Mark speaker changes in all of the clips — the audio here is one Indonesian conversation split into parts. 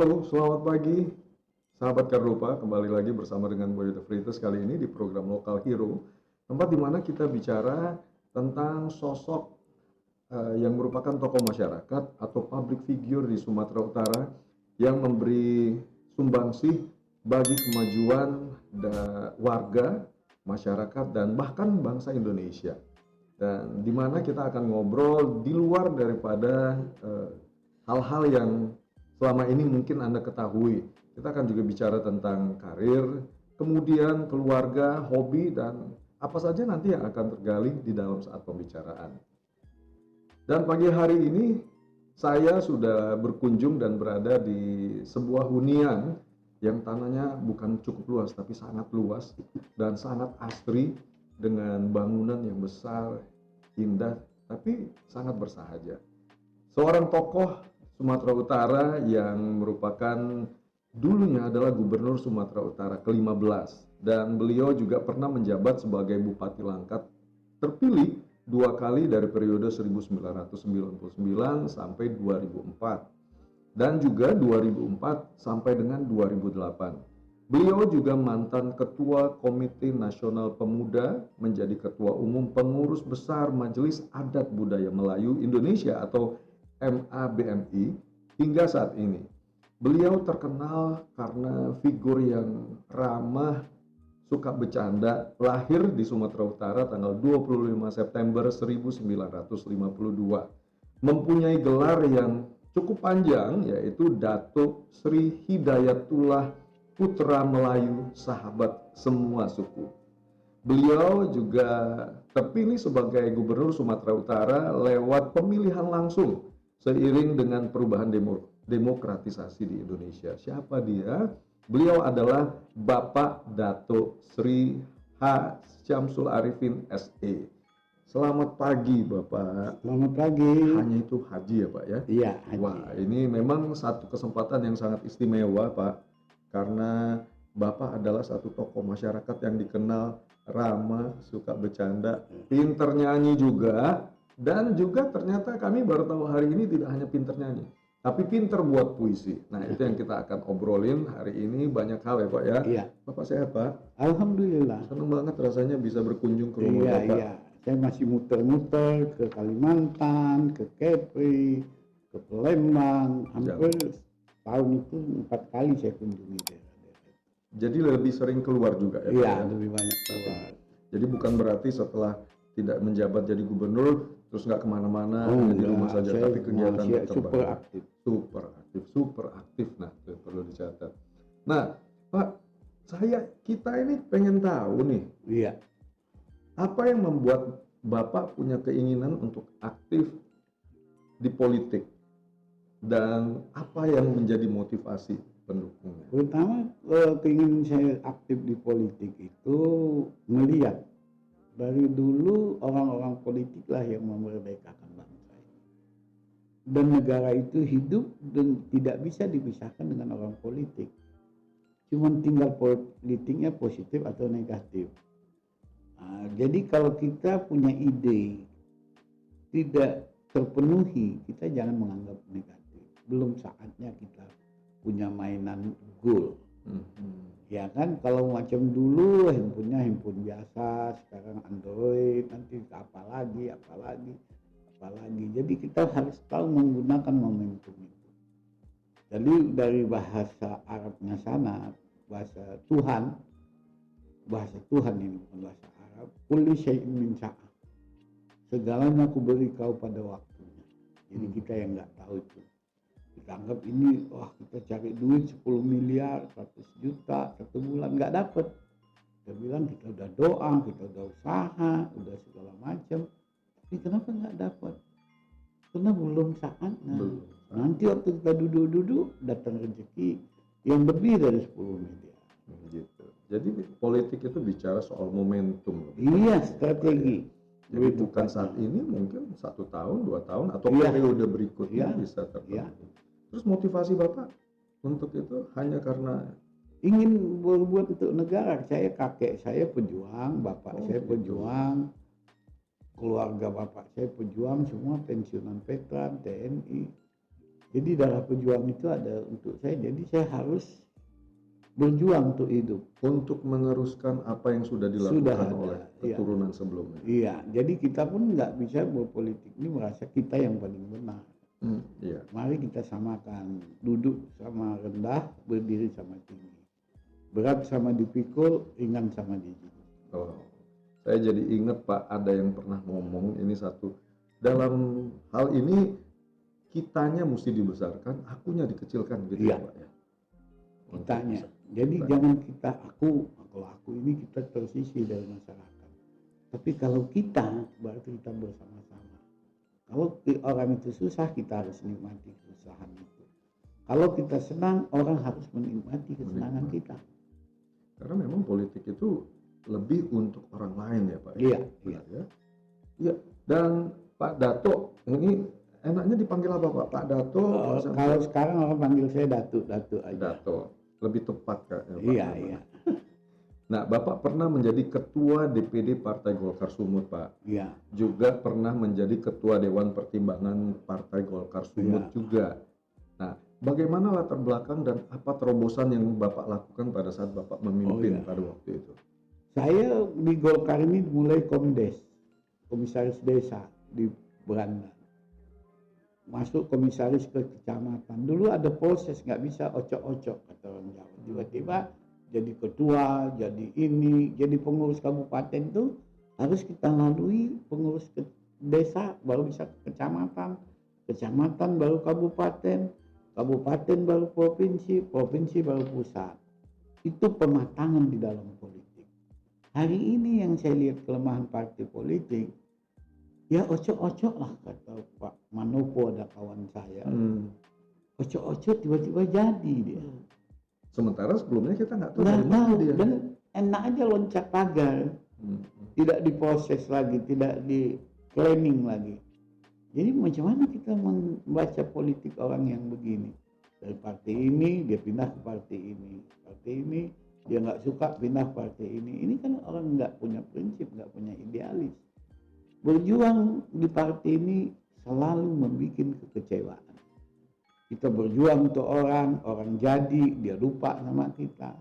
Speaker 1: Halo, selamat pagi, sahabat Karlupa. Kembali lagi bersama dengan Boy The Frites kali ini di program Lokal Hero, tempat di mana kita bicara tentang sosok yang merupakan tokoh masyarakat atau public figure di Sumatera Utara yang memberi sumbangsih bagi kemajuan warga, masyarakat, dan bahkan bangsa Indonesia. Dan di mana kita akan ngobrol di luar daripada hal-hal yang selama ini mungkin Anda ketahui. Kita akan juga bicara tentang karir, kemudian keluarga, hobi, dan apa saja nanti yang akan tergali di dalam saat pembicaraan. Dan pagi hari ini saya sudah berkunjung dan berada di sebuah hunian yang tanahnya bukan cukup luas tapi sangat luas dan sangat asri dengan bangunan yang besar, indah, tapi sangat bersahaja. Seorang tokoh Sumatera Utara yang merupakan dulunya adalah Gubernur Sumatera Utara ke-15 dan beliau juga pernah menjabat sebagai Bupati Langkat terpilih 2 kali dari periode 1999 sampai 2004 dan juga 2004 sampai dengan 2008. Beliau juga mantan Ketua Komite Nasional Pemuda, menjadi Ketua Umum Pengurus Besar Majelis Adat Budaya Melayu Indonesia atau MABMI hingga saat ini. Beliau terkenal karena figur yang ramah, suka bercanda, lahir di Sumatera Utara tanggal 25 September 1952. Mempunyai gelar yang cukup panjang yaitu Datuk Sri Hidayatullah Putra Melayu, sahabat semua suku. Beliau juga terpilih sebagai Gubernur Sumatera Utara lewat pemilihan langsung seiring dengan perubahan demokratisasi di Indonesia. Siapa dia? Beliau adalah Bapak Datuk Sri H. Syamsul Arifin SE. Selamat pagi Bapak.
Speaker 2: Selamat pagi.
Speaker 1: Hanya itu Haji ya Pak ya?
Speaker 2: Iya, Haji.
Speaker 1: Wah, ini memang satu kesempatan yang sangat istimewa Pak. Karena Bapak adalah satu tokoh masyarakat yang dikenal ramah, suka bercanda, pinter nyanyi juga. Dan juga ternyata kami baru tahu hari ini tidak hanya pinter nyanyi, tapi pinter buat puisi. Nah itu yang kita akan obrolin hari ini, banyak hal ya Pak ya.
Speaker 2: Iya.
Speaker 1: Bapak sehat Pak?
Speaker 2: Alhamdulillah.
Speaker 1: Senang banget rasanya bisa berkunjung ke rumah
Speaker 2: Iya,
Speaker 1: Bapak.
Speaker 2: iya. Saya masih muter-muter ke Kalimantan, ke Kepri, ke Palembang. Hampir tahun itu 4 kali saya kunjungi daerah-daerah.
Speaker 1: Jadi lebih sering keluar juga ya Pak
Speaker 2: Iya,
Speaker 1: ya?
Speaker 2: lebih banyak keluar.
Speaker 1: Jadi bukan berarti setelah tidak menjabat jadi gubernur terus nggak kemana-mana, hanya di rumah saja,
Speaker 2: saya
Speaker 1: tapi kegiatan
Speaker 2: masih
Speaker 1: tetap
Speaker 2: super
Speaker 1: banyak.
Speaker 2: aktif.
Speaker 1: Super aktif. Nah, itu perlu dicatat. Nah, Pak, kita ini pengen tahu nih,
Speaker 2: Iya.
Speaker 1: apa yang membuat Bapak punya keinginan untuk aktif di politik dan apa yang menjadi motivasi pendukungnya?
Speaker 2: Pertama, keinginan saya aktif di politik itu melihat dari dulu orang-orang politik lah yang memerdekakan bangsa ini. Dan negara itu hidup dan tidak bisa dipisahkan dengan orang politik. Cuman tinggal politiknya positif atau negatif. Nah, jadi kalau kita punya ide tidak terpenuhi, kita jangan menganggap negatif. Belum saatnya kita punya mainan goal. Ya kan, kalau macam dulu handphone biasa, sekarang Android, nanti apalagi. Jadi kita harus tahu menggunakan momentum itu. Jadi dari bahasa Arabnya sana, bahasa Tuhan ini bukan bahasa Arab. Kulli syai'in min sa'ah. Segalanya aku beri kau pada waktunya. Jadi kita yang nggak tahu itu. Kita anggap ini, wah kita cari duit 10 miliar, 100 juta, 1 bulan nggak dapet. Kita bilang kita udah doa, kita udah usaha, udah segala macam. Tapi kenapa nggak dapet? Karena belum saatnya. Nanti waktu kita duduk-duduk, datang rezeki yang lebih dari 10 miliar.
Speaker 1: Gitu. Jadi politik itu bicara soal momentum.
Speaker 2: Iya, strategi.
Speaker 1: Jadi bukan saat ini, mungkin 1 tahun, 2 tahun, atau periode berikutnya bisa terpenuhi. Terus motivasi Bapak untuk itu hanya karena
Speaker 2: ingin berbuat untuk negara. Kakek saya pejuang, bapak saya pejuang, keluarga bapak saya pejuang, semua pensiunan veteran TNI. Jadi darah pejuang itu ada untuk saya. Jadi saya harus berjuang untuk hidup.
Speaker 1: Untuk meneruskan apa yang sudah dilakukan
Speaker 2: Sudah ada,
Speaker 1: oleh keturunan sebelumnya.
Speaker 2: Iya, jadi kita pun nggak bisa berpolitik ini merasa kita yang paling benar.
Speaker 1: Iya.
Speaker 2: Mari kita samakan, duduk sama rendah, berdiri sama tinggi. Berat sama dipikul, ringan sama dijinjing.
Speaker 1: Oh, saya jadi ingat Pak, ada yang pernah ngomong ini satu. Dalam hal ini kitanya mesti dibesarkan, akunya dikecilkan gitu
Speaker 2: Iya.
Speaker 1: ya Pak ya.
Speaker 2: Kitanya. Jadi jangan kita kalau aku ini kita tersisih dari masyarakat. Tapi kalau kita berarti kita bersama-sama. Kalau orang itu susah, kita harus nikmati kesusahan itu. Kalau kita senang, orang harus menikmati kesenangan kita.
Speaker 1: Karena memang politik itu lebih untuk orang lain ya Pak.
Speaker 2: Iya,
Speaker 1: benar ya. Iya. Dan Pak Dato, ini enaknya dipanggil apa Pak? Pak Dato?
Speaker 2: Kalau sekarang orang panggil saya Datuk aja.
Speaker 1: Dato. Lebih tepat Kak. Ya, Pak.
Speaker 2: Iya.
Speaker 1: Nah, Bapak pernah menjadi ketua DPD Partai Golkar Sumut, Pak.
Speaker 2: Iya.
Speaker 1: Juga pernah menjadi ketua Dewan Pertimbangan Partai Golkar Sumut juga. Nah, bagaimana latar belakang dan apa terobosan yang Bapak lakukan pada saat Bapak memimpin pada waktu itu?
Speaker 2: Saya di Golkar ini mulai Komdes, komisaris desa di Beranda. Masuk komisaris ke kecamatan. Dulu ada proses, nggak bisa ocok-ocok kata orang Jawa. Tiba-tiba jadi ketua, jadi ini, jadi pengurus kabupaten itu harus kita lalui pengurus desa, baru bisa ke kecamatan, kecamatan baru kabupaten, kabupaten baru provinsi, provinsi baru pusat. Itu pematangan di dalam politik. Hari ini yang saya lihat kelemahan partai politik, ya ocok-ocok lah kata Pak Manopo, ada kawan saya. Ocok-ocok tiba-tiba jadi dia.
Speaker 1: Sementara sebelumnya kita nggak tahu
Speaker 2: Nggak tahu
Speaker 1: dia.
Speaker 2: dan enak aja loncat pagar. Tidak diproses lagi, tidak di planning lagi. Jadi macam mana kita membaca politik orang yang begini? Dari partai ini dia pindah ke partai ini, partai ini dia nggak suka pindah partai ini. Ini kan orang nggak punya prinsip, nggak punya idealis. Berjuang di partai ini selalu membuat kekecewaan. Kita berjuang untuk orang jadi dia lupa sama kita.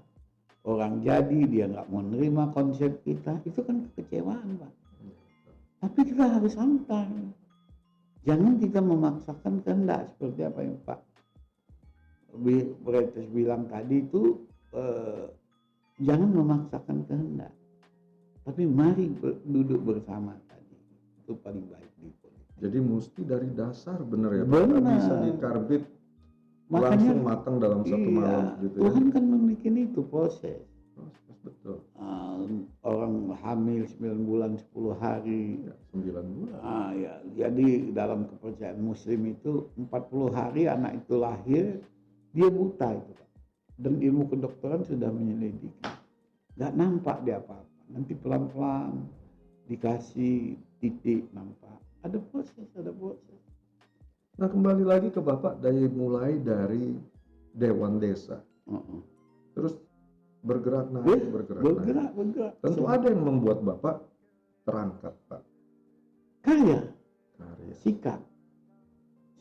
Speaker 2: Orang jadi dia nggak mau menerima konsep kita, itu kan kekecewaan Pak. Tapi kita harus santai. Jangan kita memaksakan kehendak seperti apa yang Pak Bretes bilang tadi itu, jangan memaksakan kehendak. Tapi mari duduk bersama tadi. Itu paling baik di politik.
Speaker 1: Jadi mesti dari dasar benar ya Pak.
Speaker 2: Benar.
Speaker 1: Nggak bisa dikarbit langsung matang dalam satu malam gitu
Speaker 2: Tuhan
Speaker 1: ya.
Speaker 2: kan membuat itu proses.
Speaker 1: Betul.
Speaker 2: Orang hamil 9 bulan 10 hari.
Speaker 1: Ya, 9 bulan.
Speaker 2: Ya. Jadi dalam kepercayaan Muslim itu 40 hari anak itu lahir, dia buta itu Pak. Dan ilmu kedokteran sudah menyelidiki. Nggak nampak dia apa-apa. Nanti pelan-pelan dikasih titik nampak. Ada proses.
Speaker 1: Nah kembali lagi ke Bapak mulai dari Dewan Desa. Terus bergerak naik. Tentu ada yang membuat Bapak terangkat Pak.
Speaker 2: Karya. Sikap.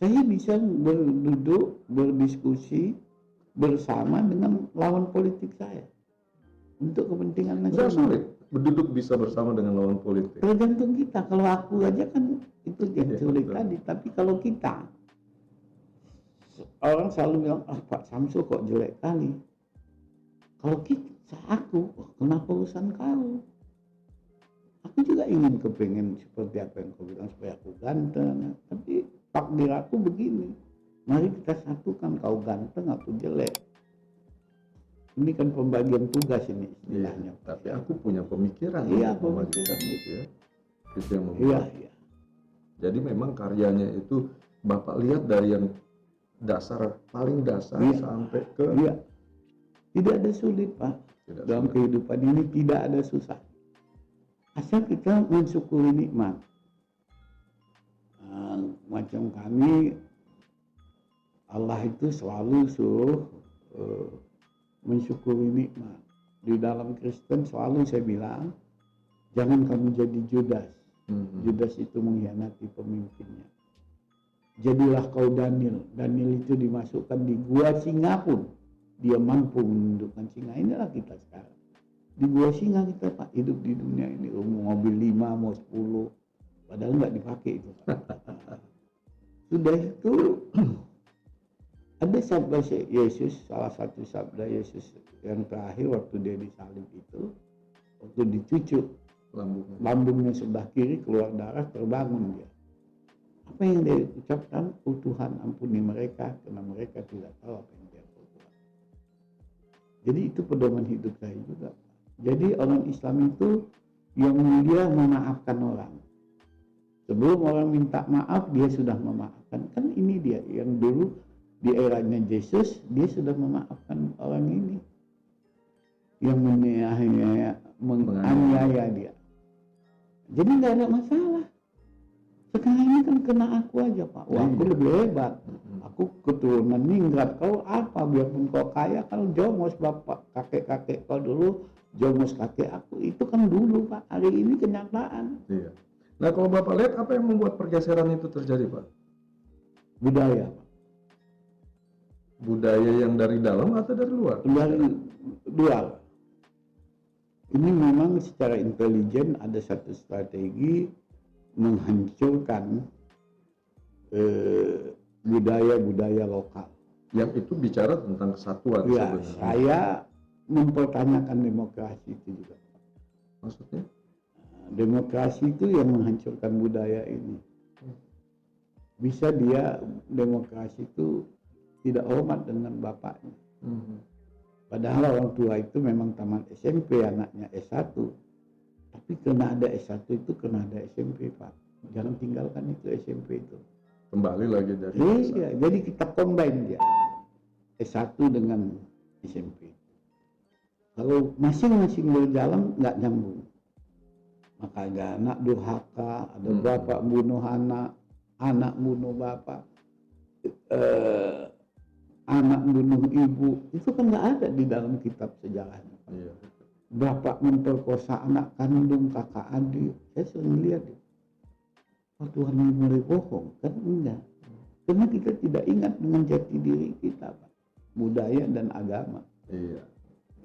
Speaker 2: Saya bisa berduduk, berdiskusi bersama dengan lawan politik saya. Untuk kepentingan nasional.
Speaker 1: Nggak sulit berduduk bisa bersama dengan lawan politik.
Speaker 2: Tergantung kita. Kalau aku aja kan itu yang sulit tadi. Tapi kalau kita, orang selalu bilang, Pak Samsul kok jelek kali. Kalau aku, kenapa urusan kau? Aku juga ingin kepengen seperti apa yang kau bilang, supaya aku ganteng. Tapi takdir aku begini. Mari kita satukan, kau ganteng, aku jelek. Ini kan pembagian tugas ini istilahnya.
Speaker 1: Tapi aku punya pemikiran.
Speaker 2: Pemikiran
Speaker 1: gitu ya. Itu yang membuat. Jadi memang karyanya itu Bapak lihat dari yang dasar, paling dasar sampai ke...
Speaker 2: Tidak ada sulit Pak. Dalam kehidupan ini tidak ada susah. Asal kita mensyukuri nikmat. Macam kami, Allah itu selalu suruh mensyukuri nikmat. Di dalam Kristen selalu saya bilang, jangan kamu jadi Judas. Judas itu mengkhianati pemimpinnya. jadilah kau Daniel. Daniel itu dimasukkan di gua singa pun dia mampu menundukkan singa. Inilah kita sekarang. Di gua singa kita Pak, hidup di dunia ini. Mobil 5, mau 10. Padahal nggak dipakai itu Pak. Sudah itu ada sabda Yesus, salah satu sabda Yesus yang terakhir waktu dia disalib itu, waktu dicucuk lambungnya sebelah kiri keluar darah, terbangun dia. Apa yang dia ucapkan? Oh Tuhan, ampuni mereka karena mereka tidak tahu apa yang dia perbuat. Jadi itu pedoman hidup saya juga. Jadi orang Islam itu yang mulia memaafkan orang. Sebelum orang minta maaf, dia sudah memaafkan. Kan ini dia yang dulu di eranya Yesus, dia sudah memaafkan orang ini yang menganiaya dia. Jadi nggak ada masalah. Sekarang ini kan kena aku aja Pak. Wah, aku lebih hebat. Aku keturunan ningrat. Kau apa? Biarpun kau kaya, kalau jomos bapak kakek-kakek kau dulu, jomos kakek aku. Itu kan dulu Pak. Hari ini kenyataan.
Speaker 1: Iya. Nah kalau Bapak lihat apa yang membuat pergeseran itu terjadi Pak?
Speaker 2: Budaya Pak.
Speaker 1: Budaya yang dari dalam atau dari luar?
Speaker 2: Dari luar. Ini memang secara intelijen ada satu strategi menghancurkan budaya-budaya lokal.
Speaker 1: Yang itu bicara tentang kesatuan
Speaker 2: Ya,
Speaker 1: sebenarnya.
Speaker 2: saya mempertanyakan demokrasi itu juga.
Speaker 1: Maksudnya?
Speaker 2: Demokrasi itu yang menghancurkan budaya ini. Bisa dia demokrasi itu tidak hormat dengan bapaknya. Padahal orang tua itu memang tamat SMP, anaknya S1. Tapi karena ada S1 itu kena ada SMP Pak. Jangan tinggalkan itu SMP itu.
Speaker 1: Kembali lagi dari
Speaker 2: Iya, jadi kita combine dia. S1 dengan SMP. Kalau masing-masing berjalan nggak nyambung. Maka ada anak durhaka, ada bapak bunuh anak bunuh bapak, anak bunuh ibu. Itu kan nggak ada di dalam kitab sejarahnya.
Speaker 1: Iya.
Speaker 2: Bapak memperkosa anak kandung kakak adik. Saya sering lihat. Oh Tuhan ini mulai bohong. Kan enggak. Karena kita tidak ingat dengan jati diri kita Pak. Budaya dan agama.
Speaker 1: Iya.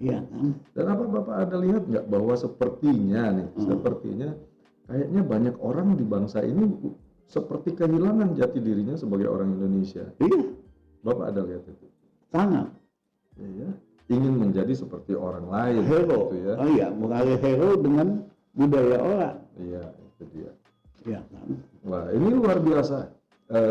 Speaker 2: Iya kan?
Speaker 1: Dan apa Bapak ada lihat nggak bahwa sepertinya kayaknya banyak orang di bangsa ini seperti kehilangan jati dirinya sebagai orang Indonesia.
Speaker 2: Iya.
Speaker 1: Bapak ada lihat itu?
Speaker 2: Sangat.
Speaker 1: Iya. Ingin menjadi seperti orang lain.
Speaker 2: Hero.
Speaker 1: Gitu ya.
Speaker 2: Oh iya, mengalir hero dengan budaya orang.
Speaker 1: Iya, itu dia.
Speaker 2: Iya kan?
Speaker 1: Wah, ini luar biasa,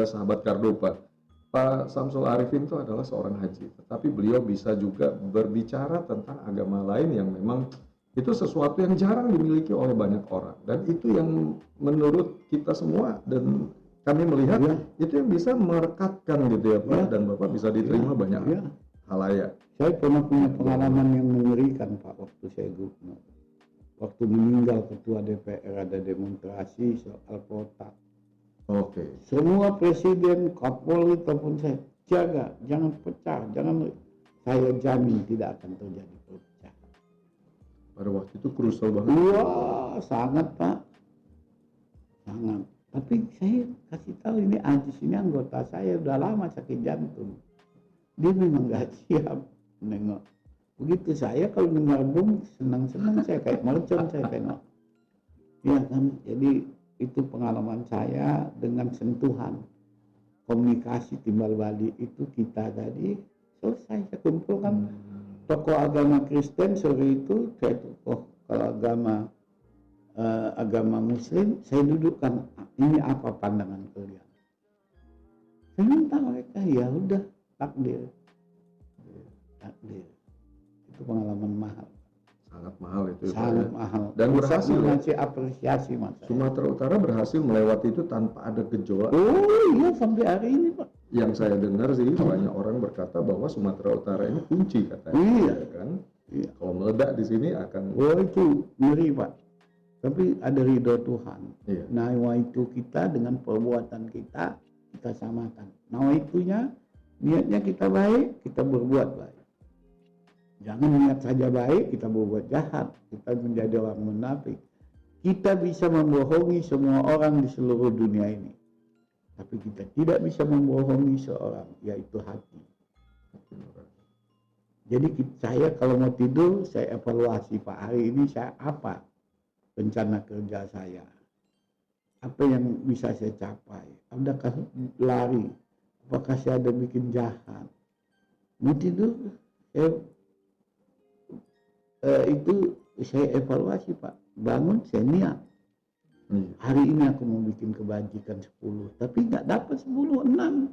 Speaker 1: sahabat Kardopa. Pak Samsul Arifin itu adalah seorang haji, tetapi beliau bisa juga berbicara tentang agama lain yang memang itu sesuatu yang jarang dimiliki oleh banyak orang. Dan itu yang menurut kita semua dan kami melihat itu yang bisa merekatkan gitu ya Pak, dan Bapak bisa diterima banyak halayak.
Speaker 2: Saya pernah punya pengalaman yang mengerikan Pak waktu saya gubernur. Waktu meninggal ketua DPR ada demonstrasi soal protap.
Speaker 1: Oke.
Speaker 2: Semua presiden, Kapolri ataupun saya jaga, jangan pecah, jangan. Saya jamin tidak akan terjadi pecah.
Speaker 1: Pada waktu itu krusial banget.
Speaker 2: Wah, sangat Pak, sangat. Tapi saya kasih tahu ini Ajis ini anggota saya udah lama sakit jantung. Dia memang nggak siap nengok. Begitu saya kalau dengar bom senang-senang saya kayak mercon saya tengok. Ya kan, jadi itu pengalaman saya dengan sentuhan komunikasi timbal balik itu kita tadi selesai. Saya kumpulkan tokoh agama Kristen sore itu, saya tokoh kalau agama Muslim, saya dudukkan ini apa pandangan kalian. Saya minta mereka ya udah takdir. Itu pengalaman mahal.
Speaker 1: Sangat mahal itu.
Speaker 2: Sangat mahal.
Speaker 1: Dan berhasil.
Speaker 2: Ngasih apresiasi Mas.
Speaker 1: Sumatera Utara berhasil melewati itu tanpa ada gejolak.
Speaker 2: Oh iya sampai hari ini Pak.
Speaker 1: Yang saya dengar sih banyak orang berkata bahwa Sumatera Utara ini kunci katanya.
Speaker 2: Iya
Speaker 1: kan.
Speaker 2: Iya.
Speaker 1: Kalau meledak di sini akan.
Speaker 2: Oh itu ngeri Pak. Tapi ada ridho Tuhan.
Speaker 1: Iya.
Speaker 2: Nawaitu kita dengan perbuatan kita samakan. Nawaitunya niatnya kita baik, kita berbuat baik. Jangan niat saja baik, kita berbuat jahat. Kita menjadi orang munafik. Kita bisa membohongi semua orang di seluruh dunia ini. Tapi kita tidak bisa membohongi seorang, yaitu hati. Jadi saya kalau mau tidur, saya evaluasi, Pak, hari ini saya apa rencana kerja saya, apa yang bisa saya capai, adakah lari, apakah saya ada bikin jahat. Mau tidur, itu saya evaluasi, Pak. Bangun, saya niat. Hari ini aku mau bikin kebajikan 10, tapi nggak dapat 10, 6.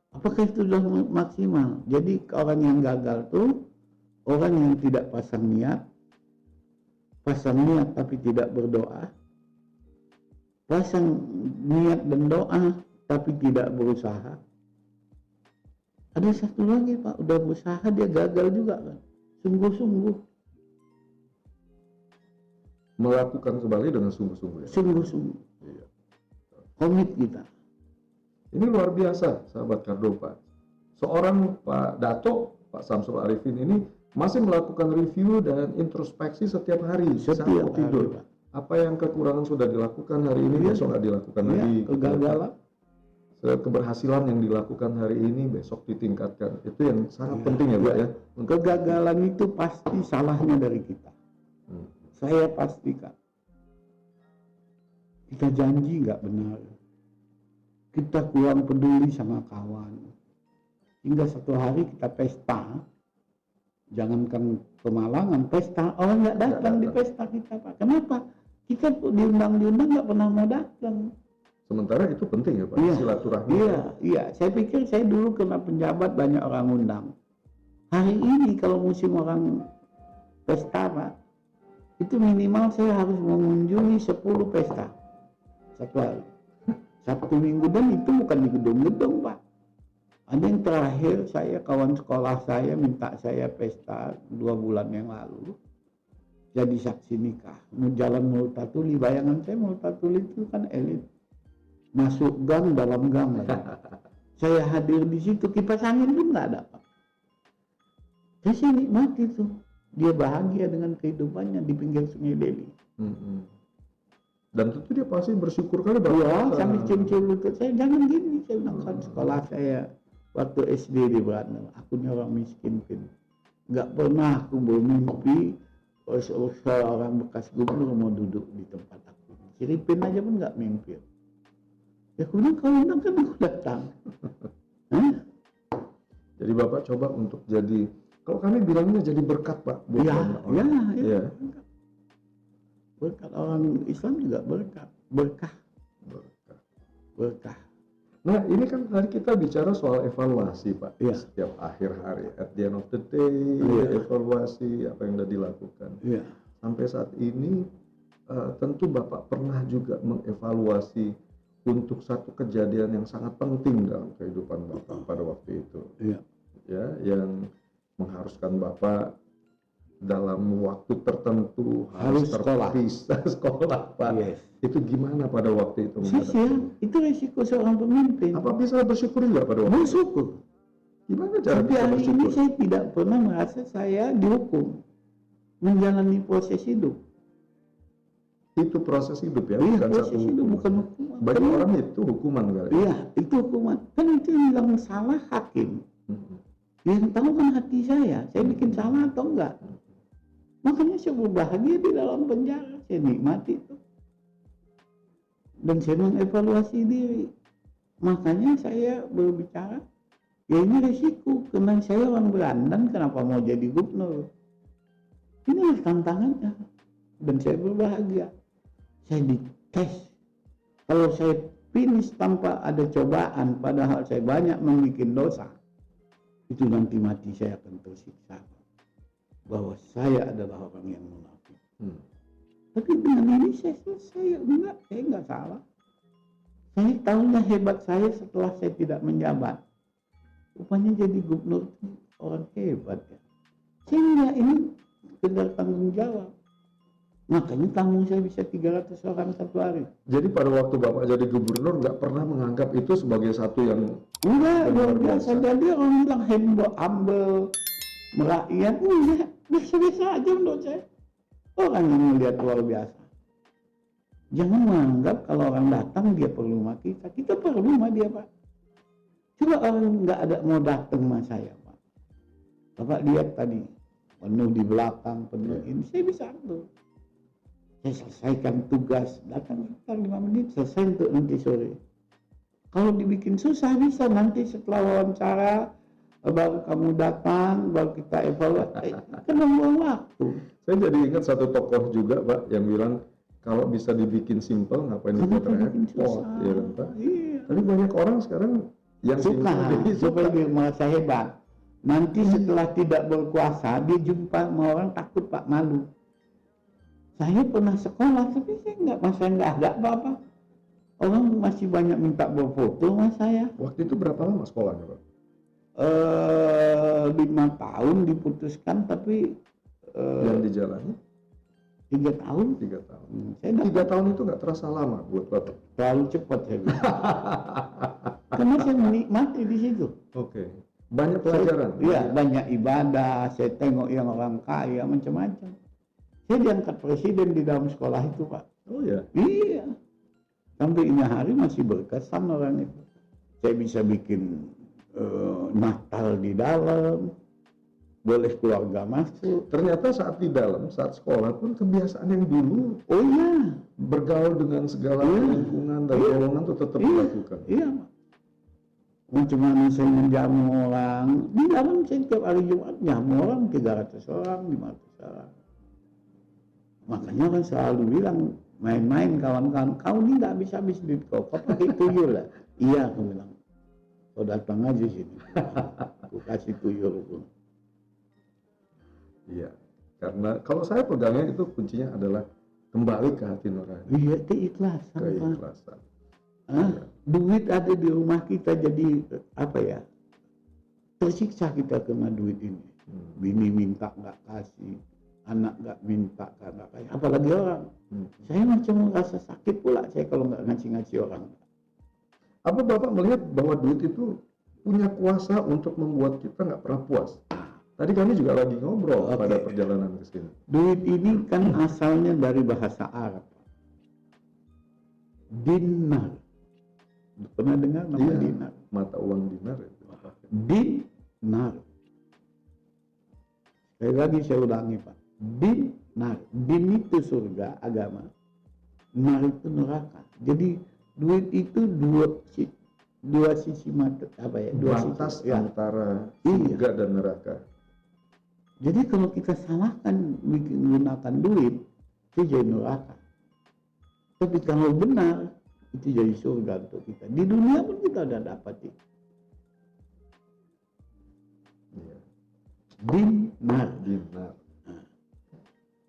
Speaker 2: Apakah itu sudah maksimal? Jadi orang yang gagal tuh orang yang tidak pasang niat tapi tidak berdoa, pasang niat dan doa tapi tidak berusaha. Ada satu lagi, Pak, udah berusaha dia gagal juga kan, sungguh-sungguh.
Speaker 1: Melakukan kembali dengan sungguh-sungguh ya.
Speaker 2: Sungguh-sungguh.
Speaker 1: Iya.
Speaker 2: Komit kita.
Speaker 1: Ini luar biasa, sahabat Kardo, Pak. Seorang Pak Dato, Pak Samsul Arifin ini masih melakukan review dan introspeksi setiap hari.
Speaker 2: Setiap
Speaker 1: saat
Speaker 2: hari,
Speaker 1: tidur.
Speaker 2: Pak.
Speaker 1: Apa yang kekurangan sudah dilakukan hari ini, besok nggak dilakukan
Speaker 2: Ya,
Speaker 1: lagi.
Speaker 2: kegagalan.
Speaker 1: Keberhasilan yang dilakukan hari ini, besok ditingkatkan. Itu yang sangat penting ya, Pak ya.
Speaker 2: Kegagalan itu pasti salahnya dari kita. Saya pastikan. Kita janji nggak benar. Kita kurang peduli sama kawan. Hingga satu hari kita pesta. Jangankan kemalangan, pesta. Orang nggak datang di pesta kita, Pak. Kenapa? Kita diundang nggak pernah mau datang.
Speaker 1: Sementara itu penting ya, Pak,
Speaker 2: Iya,
Speaker 1: silaturahmi.
Speaker 2: Iya. Saya pikir saya dulu kena penjabat banyak orang undang. Hari ini kalau musim orang pesta, Pak, itu minimal saya harus mengunjungi 10 pesta satu hari. Sabtu Minggu, dan itu bukan di gedung-gedung, Pak. Ada yang terakhir saya, kawan sekolah saya minta saya pesta 2 bulan yang lalu jadi saksi nikah. Mau jalan Multatuli, bayangan saya Multatuli itu kan elit. Masuk gang, dalam gang lagi. Saya hadir di situ, kipas angin pun nggak ada, Pak. Saya nikmati tuh. Dia bahagia dengan kehidupannya di pinggir Sungai Deli.
Speaker 1: Dan tentu dia pasti bersyukur kali
Speaker 2: Iya, sampai cium-cium lutut saya. Jangan gini, saya bilang, kan sekolah saya waktu SD di Beratner, aku ini orang miskin, Pin. Nggak pernah aku bermimpi seorang bekas gubernur mau duduk di tempat aku. Ciripin aja pun nggak mimpi. Ya aku bilang, kalau undang kan aku datang.
Speaker 1: Jadi Bapak coba untuk jadi, kalau kami bilangnya jadi berkat, Pak, buat banyak orang.
Speaker 2: Iya. Berkat orang Islam juga berkah.
Speaker 1: Nah, ini kan hari kita bicara soal evaluasi, Pak.
Speaker 2: Iya.
Speaker 1: Setiap akhir hari, at the end of the day, evaluasi apa yang sudah dilakukan.
Speaker 2: Iya.
Speaker 1: Sampai saat ini, tentu Bapak pernah juga mengevaluasi untuk satu kejadian yang sangat penting dalam kehidupan Bapak pada waktu itu.
Speaker 2: Iya.
Speaker 1: Ya, yang mengharuskan Bapak dalam waktu tertentu harus terpisah sekolah, Pak.
Speaker 2: Yes.
Speaker 1: Itu gimana pada waktu itu?
Speaker 2: Itu resiko seorang pemimpin.
Speaker 1: Apa bisa bersyukur juga pada waktu itu?
Speaker 2: Bersyukur.
Speaker 1: Gimana cara
Speaker 2: Tapi
Speaker 1: bisa
Speaker 2: hari
Speaker 1: bersyukur?
Speaker 2: ini saya tidak pernah merasa saya dihukum menjalani proses hidup.
Speaker 1: Itu proses hidup ya,
Speaker 2: Iya,
Speaker 1: bukan
Speaker 2: proses
Speaker 1: satu
Speaker 2: hidup,
Speaker 1: hukuman.
Speaker 2: bukan hukuman.
Speaker 1: Bagi orang itu hukuman kali.
Speaker 2: Iya, itu hukuman. Kan itu yang bilang salah hakim. Yang tahu kan hati saya bikin salah atau enggak. Makanya saya berbahagia di dalam penjara, saya nikmati itu. Dan saya mengevaluasi diri. Makanya saya berbicara, ya ini resiko, karena saya orang Berandan, kenapa mau jadi gubernur? Inilah tantangannya. Dan saya berbahagia. Saya dites. Kalau saya finish tanpa ada cobaan, padahal saya banyak membuat dosa, itu nanti mati saya akan tersiksa. Bahwa saya adalah orang yang munafik. Tapi dengan ini saya selesai. Saya enggak salah. Saya tahunya hebat saya setelah saya tidak menjabat. Rupanya jadi gubernur orang hebat ya. Sehingga ini sekedar tanggung jawab. Makanya tamu saya bisa 300 orang satu hari.
Speaker 1: Jadi pada waktu Bapak jadi gubernur nggak pernah menganggap itu sebagai satu yang
Speaker 2: enggak, luar biasa. Jadi orang bilang humble, merakyat, enggak, biasa-biasa aja menurut saya. Orang yang melihat luar biasa. Jangan menganggap kalau orang datang dia perlu sama kita perlu sama dia Pak. Coba orang nggak ada mau datang sama saya Pak. Bapak lihat tadi, penuh di belakang, penuh ini, saya bisa atur. Saya selesaikan tugas, datang sekitar 5 menit, selesai untuk nanti sore. Kalau dibikin susah bisa nanti setelah wawancara, baru kamu datang, baru kita evaluasi, kan membuang waktu.
Speaker 1: Saya jadi ingat satu tokoh juga Pak yang bilang kalau bisa dibikin simple ngapain dibuat repot, ya kan Pak?
Speaker 2: Iya.
Speaker 1: Tapi banyak orang sekarang yang
Speaker 2: Suka,
Speaker 1: simple
Speaker 2: supaya dia merasa hebat. Nanti setelah tidak berkuasa, dia jumpa sama orang takut Pak, malu. Saya pernah sekolah, tapi saya nggak ada apa-apa. Orang masih banyak minta berfoto sama saya.
Speaker 1: Waktu itu berapa lama sekolahnya Pak?
Speaker 2: 5 tahun diputuskan, tapi
Speaker 1: Yang dijalani
Speaker 2: 3 tahun.
Speaker 1: 3 tahun.
Speaker 2: Saya
Speaker 1: 3 tahun itu nggak terasa lama buat Bapak?
Speaker 2: terlalu cepat saya bilang. Karena saya menikmati di situ.
Speaker 1: Oke. Banyak pelajaran.
Speaker 2: Iya, banyak ibadah. Saya tengok yang orang kaya macam-macam. Saya diangkat presiden di dalam sekolah itu Pak.
Speaker 1: Oh ya.
Speaker 2: Iya. Sampai ini hari masih berkesan orang itu. Saya bisa bikin Natal di dalam, boleh keluarga masuk.
Speaker 1: Ternyata saat di dalam, saat sekolah pun kebiasaan yang dulu
Speaker 2: Oh iya,
Speaker 1: bergaul dengan segala lingkungan dan golongan itu tetap dilakukan.
Speaker 2: iya. Macam-macam saya menjamu orang. Di dalam saya tiap hari Jumat jamu orang 300 orang, 500 orang. Makanya kan selalu bilang, main-main kawan-kawan, kau ini nggak habis-habis duit kau pakai tuyul lah. Iya, aku bilang. Kau datang aja sini. Aku kasih tuyul pun.
Speaker 1: Iya. Karena kalau saya pegangnya itu kuncinya adalah kembali ke hati nurani,
Speaker 2: Iya, keikhlasan. Pak.
Speaker 1: keikhlasan.
Speaker 2: Duit ada di rumah kita jadi apa ya? Tersiksa kita kena duit ini. Bini minta nggak kasih, anak nggak minta nggak kasih, apalagi orang. Saya macam merasa sakit pula saya kalau nggak ngasih orang.
Speaker 1: Apa Bapak melihat bahwa duit itu punya kuasa untuk membuat kita nggak pernah puas? Tadi kami juga lagi ngobrol pada perjalanan ke sini.
Speaker 2: Duit ini kan asalnya dari bahasa Arab. Dinar. Pernah dengar nama
Speaker 1: Iya,
Speaker 2: dinar?
Speaker 1: mata uang dinar itu.
Speaker 2: Dinar. Sekali lagi saya ulangi Pak. Dinar. Din itu surga, agama. Nar itu neraka. Jadi duit itu dua sisi mata apa ya?
Speaker 1: Batas antara surga dan neraka.
Speaker 2: Jadi kalau kita salahkan menggunakan duit, itu jadi neraka. Tapi kalau benar, itu jadi surga untuk kita. Di dunia pun kita udah dapat itu.
Speaker 1: Iya.
Speaker 2: Dinar.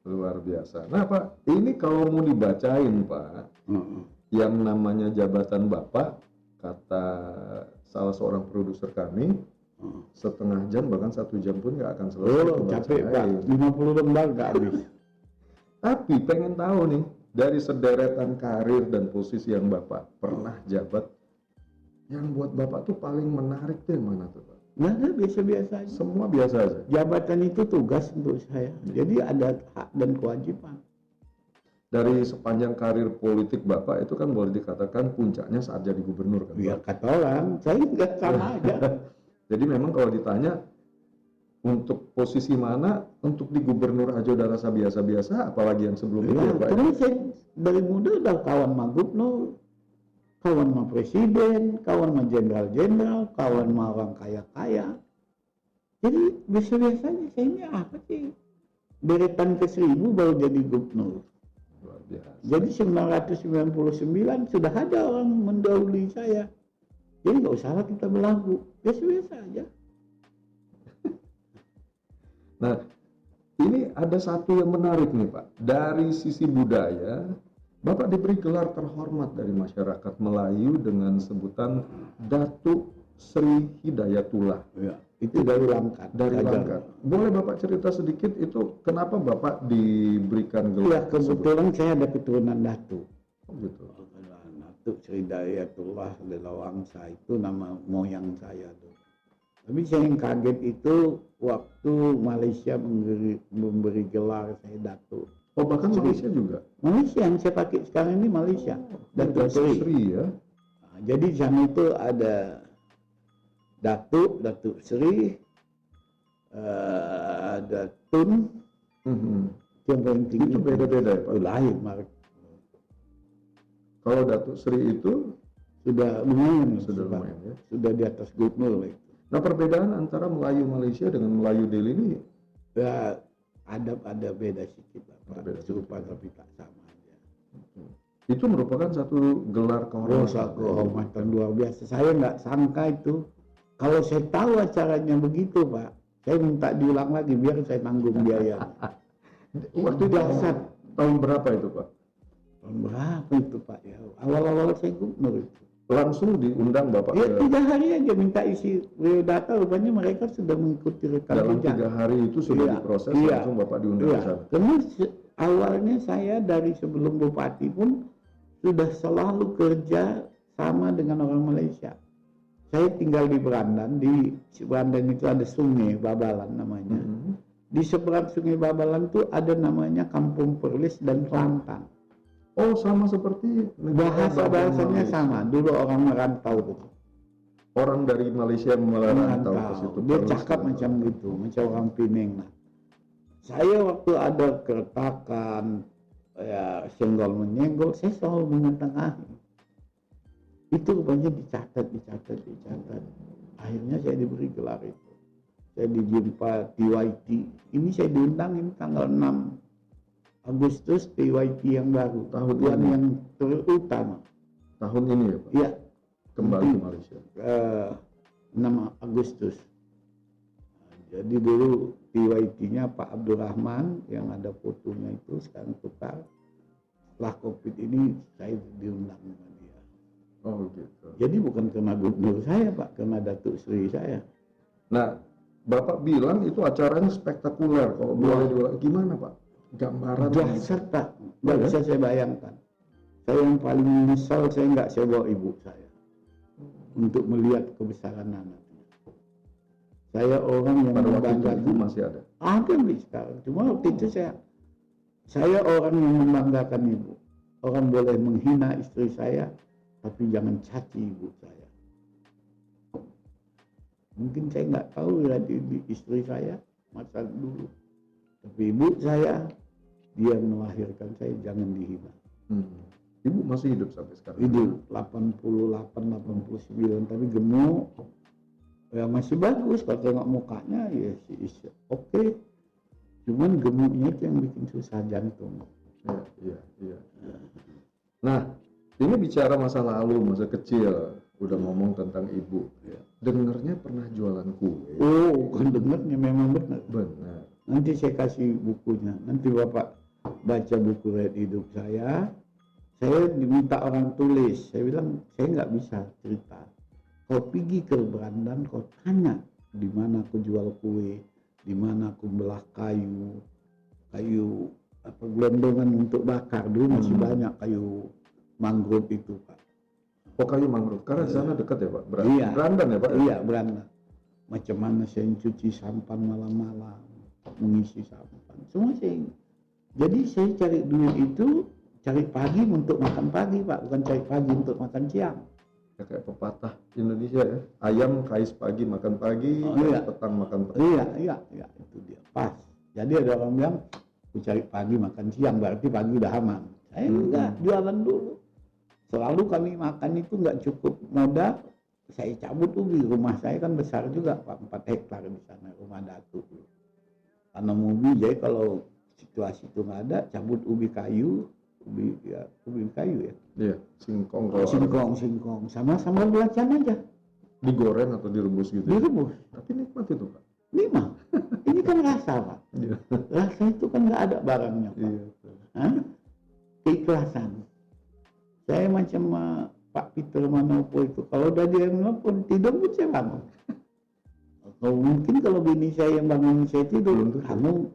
Speaker 1: Luar biasa. Nah Pak, ini kalau mau dibacain Pak, yang namanya jabatan Bapak, kata salah seorang produser kami, setengah jam bahkan 1 jam pun nggak akan selesai.
Speaker 2: Capek Pak, 50 lembar nggak habis.
Speaker 1: Tapi pengen tahu nih, dari sederetan karir dan posisi yang Bapak pernah jabat, yang buat Bapak tuh paling menarik tuh yang mana tuh Pak?
Speaker 2: Nggak ada, biasa-biasa aja.
Speaker 1: Semua biasa aja.
Speaker 2: Jabatan itu tugas untuk saya. Jadi ada hak dan kewajiban.
Speaker 1: Dari sepanjang karir politik Bapak itu kan boleh dikatakan puncaknya saat jadi gubernur kan?
Speaker 2: Ya
Speaker 1: Pak?
Speaker 2: kata orang, saya nggak sama aja.
Speaker 1: Jadi memang kalau ditanya untuk posisi mana, untuk di gubernur aja udah rasa biasa-biasa, apalagi yang sebelum itu ya Pak?
Speaker 2: Terus saya dari muda udah kawan sama gubernur, kawan sama presiden, kawan sama jenderal-jenderal, kawan sama orang kaya-kaya. Jadi biasa-biasa aja, saya ini apa sih? Deretan ke 1000 baru jadi gubernur.
Speaker 1: Luar biasa.
Speaker 2: Jadi 1999 sudah ada orang mendahului saya. Jadi nggak usahlah kita berlagu, biasa-biasa aja.
Speaker 1: Nah, ini ada satu yang menarik nih Pak. Dari sisi budaya, Bapak diberi gelar terhormat dari masyarakat Melayu dengan sebutan Datuk Sri Hidayatullah.
Speaker 2: Ya, itu dari Langkat.
Speaker 1: Dari Langkat. Boleh Bapak cerita sedikit itu kenapa Bapak diberikan gelar
Speaker 2: Ya, kebetulan saya ada keturunan Datuk.
Speaker 1: Oh, gitu.
Speaker 2: Datuk Sri Hidayatullah Lelawangsa itu nama moyang saya tuh. Tapi saya yang kaget itu waktu Malaysia memberi gelar saya Datuk.
Speaker 1: Oh, bahkan
Speaker 2: Sri.
Speaker 1: Malaysia juga.
Speaker 2: Malaysia yang saya pakai sekarang ini Malaysia. Datuk
Speaker 1: Datuk
Speaker 2: Sri.
Speaker 1: Sri ya.
Speaker 2: Nah, jadi di sana itu ada Datuk Sri, ada Tun, yang paling tinggi.
Speaker 1: Itu beda-beda ya Pak?
Speaker 2: Lain, Mark.
Speaker 1: Kalau Datuk Sri itu
Speaker 2: Sudah lumayan,
Speaker 1: sudah lumayan ya.
Speaker 2: Sudah di atas gubernur lah itu.
Speaker 1: Nah, perbedaan antara Melayu Malaysia dengan Melayu Delhi ini
Speaker 2: Ya, ada beda sedikit lah, Pak.
Speaker 1: Beda
Speaker 2: Serupa
Speaker 1: sedikit, ya.
Speaker 2: tapi tak sama aja.
Speaker 1: itu merupakan satu gelar
Speaker 2: Rosa
Speaker 1: kehormatan.
Speaker 2: kehormatan luar biasa. Saya nggak sangka itu. Kalau saya tahu acaranya begitu, Pak, saya minta diulang lagi biar saya tanggung biaya.
Speaker 1: Waktu itu
Speaker 2: Dasar.
Speaker 1: tahun berapa itu Pak?
Speaker 2: Tahun berapa itu, Pak? Ya, awal-awal saya gubernur itu.
Speaker 1: Langsung diundang Bapak
Speaker 2: Ya,
Speaker 1: ke
Speaker 2: 3 hari aja minta isi biodata, rupanya mereka sudah mengikuti rekam
Speaker 1: dalam
Speaker 2: jejak.
Speaker 1: 3 hari itu sudah
Speaker 2: Iya,
Speaker 1: diproses,
Speaker 2: iya.
Speaker 1: langsung Bapak diundang
Speaker 2: Iya,
Speaker 1: ke sana.
Speaker 2: karena awalnya saya dari sebelum bupati pun sudah selalu kerja sama dengan orang Malaysia. Saya tinggal di Berandan, di Berandan itu ada sungai Babalan namanya. Di seberang sungai Babalan itu ada namanya Kampung Perlis dan Kelantan.
Speaker 1: Oh, sama seperti
Speaker 2: Bahasa-bahasanya
Speaker 1: Malaysia.
Speaker 2: sama. Dulu orang merantau tuh.
Speaker 1: Orang dari Malaysia merantau ke situ.
Speaker 2: Dia
Speaker 1: Perlis
Speaker 2: cakap
Speaker 1: ke-
Speaker 2: macam gitu, macam orang Pineng lah. Saya waktu ada keretakan, ya senggol menyenggol, saya selalu mengentengahi. Itu rupanya dicatat. Akhirnya saya diberi gelar itu. Saya dijumpa TYT. Ini saya diundang ini tanggal 6 Agustus, TYT yang baru.
Speaker 1: Tahun
Speaker 2: Tuan
Speaker 1: ini.
Speaker 2: yang terutama.
Speaker 1: Tahun ini ya Pak?
Speaker 2: Ya,
Speaker 1: Kembali ke Malaysia.
Speaker 2: 6 Agustus. Jadi dulu TYT-nya Pak Abdurrahman yang ada fotonya itu sekarang tukar. Setelah COVID ini saya diundang sama dia.
Speaker 1: Oh gitu.
Speaker 2: Jadi bukan karena gubernur saya Pak, karena Datuk Sri saya.
Speaker 1: Nah, Bapak bilang itu acaranya spektakuler. Kalau boleh diulang, gimana Pak? Gambaran.
Speaker 2: Dahsyat Pak, nggak bisa saya bayangkan. Saya yang paling menyesal saya nggak bawa ibu saya untuk melihat kebesaran anaknya. Saya orang yang
Speaker 1: Pada waktu itu
Speaker 2: membanggakan.
Speaker 1: Ibu masih ada.
Speaker 2: Ada nih sekarang. Cuma waktu itu saya orang yang membanggakan ibu. Orang boleh menghina istri saya, tapi jangan caci ibu saya. Mungkin saya nggak tahu ya di istri saya masa dulu. Tapi ibu saya, dia melahirkan saya, jangan dihina.
Speaker 1: Ibu masih hidup sampai sekarang?
Speaker 2: Hidup 88, 89, tapi gemuk. Ya masih bagus, kalau tengok mukanya ya sih oke. Cuman gemuknya itu yang bikin susah jantung.
Speaker 1: Iya. Nah, ini bicara masa lalu, masa kecil. Udah ngomong tentang ibu. Dengernya pernah jualan kue.
Speaker 2: Oh, kan dengarnya memang benar.
Speaker 1: Benar.
Speaker 2: Nanti saya kasih bukunya. Nanti Bapak baca buku riwayat hidup saya. Saya diminta orang tulis. Saya bilang, saya nggak bisa cerita. Kau pergi ke Berandan, kau tanya di mana aku jual kue, di mana aku belah kayu apa gelondongan untuk bakar. Dulu masih banyak kayu mangrove itu, Pak.
Speaker 1: Oh, kayu mangrove. Karena di sana dekat ya Pak?
Speaker 2: Iya.
Speaker 1: Berandan ya Pak?
Speaker 2: Iya, Berandan. Macam mana saya cuci sampan malam-malam, mengisi sampan. Semua saya. Jadi saya cari duit itu, cari pagi untuk makan pagi, Pak. Bukan cari pagi untuk makan siang.
Speaker 1: Ya, kayak pepatah Indonesia ya. Ayam kais pagi makan pagi,
Speaker 2: iya.
Speaker 1: petang makan petang.
Speaker 2: Iya, itu dia. Pas. Jadi ada orang bilang, aku cari pagi makan siang, berarti pagi udah aman. Saya enggak, jualan dulu. Selalu kami makan itu enggak cukup modal. Saya cabut ubi, rumah saya kan besar juga Pak, 4 hektar di sana, rumah datuk. Tanam ubi, jadi kalau situasi itu nggak ada, cabut ubi kayu ya.
Speaker 1: Iya, singkong.
Speaker 2: Singkong, sama sambal belacan aja.
Speaker 1: Digoreng atau direbus gitu?
Speaker 2: Direbus.
Speaker 1: Tapi nikmat itu Pak.
Speaker 2: Lima. Ini kan rasa Pak.
Speaker 1: Iya.
Speaker 2: Rasa itu kan nggak ada barangnya Pak.
Speaker 1: Iya.
Speaker 2: Hah? Keikhlasan. Saya macam Pak Peter Manopo itu, kalau udah dia nelfon tidur pun saya bangun. Atau mungkin kalau bini saya yang bangun saya tidur, kamu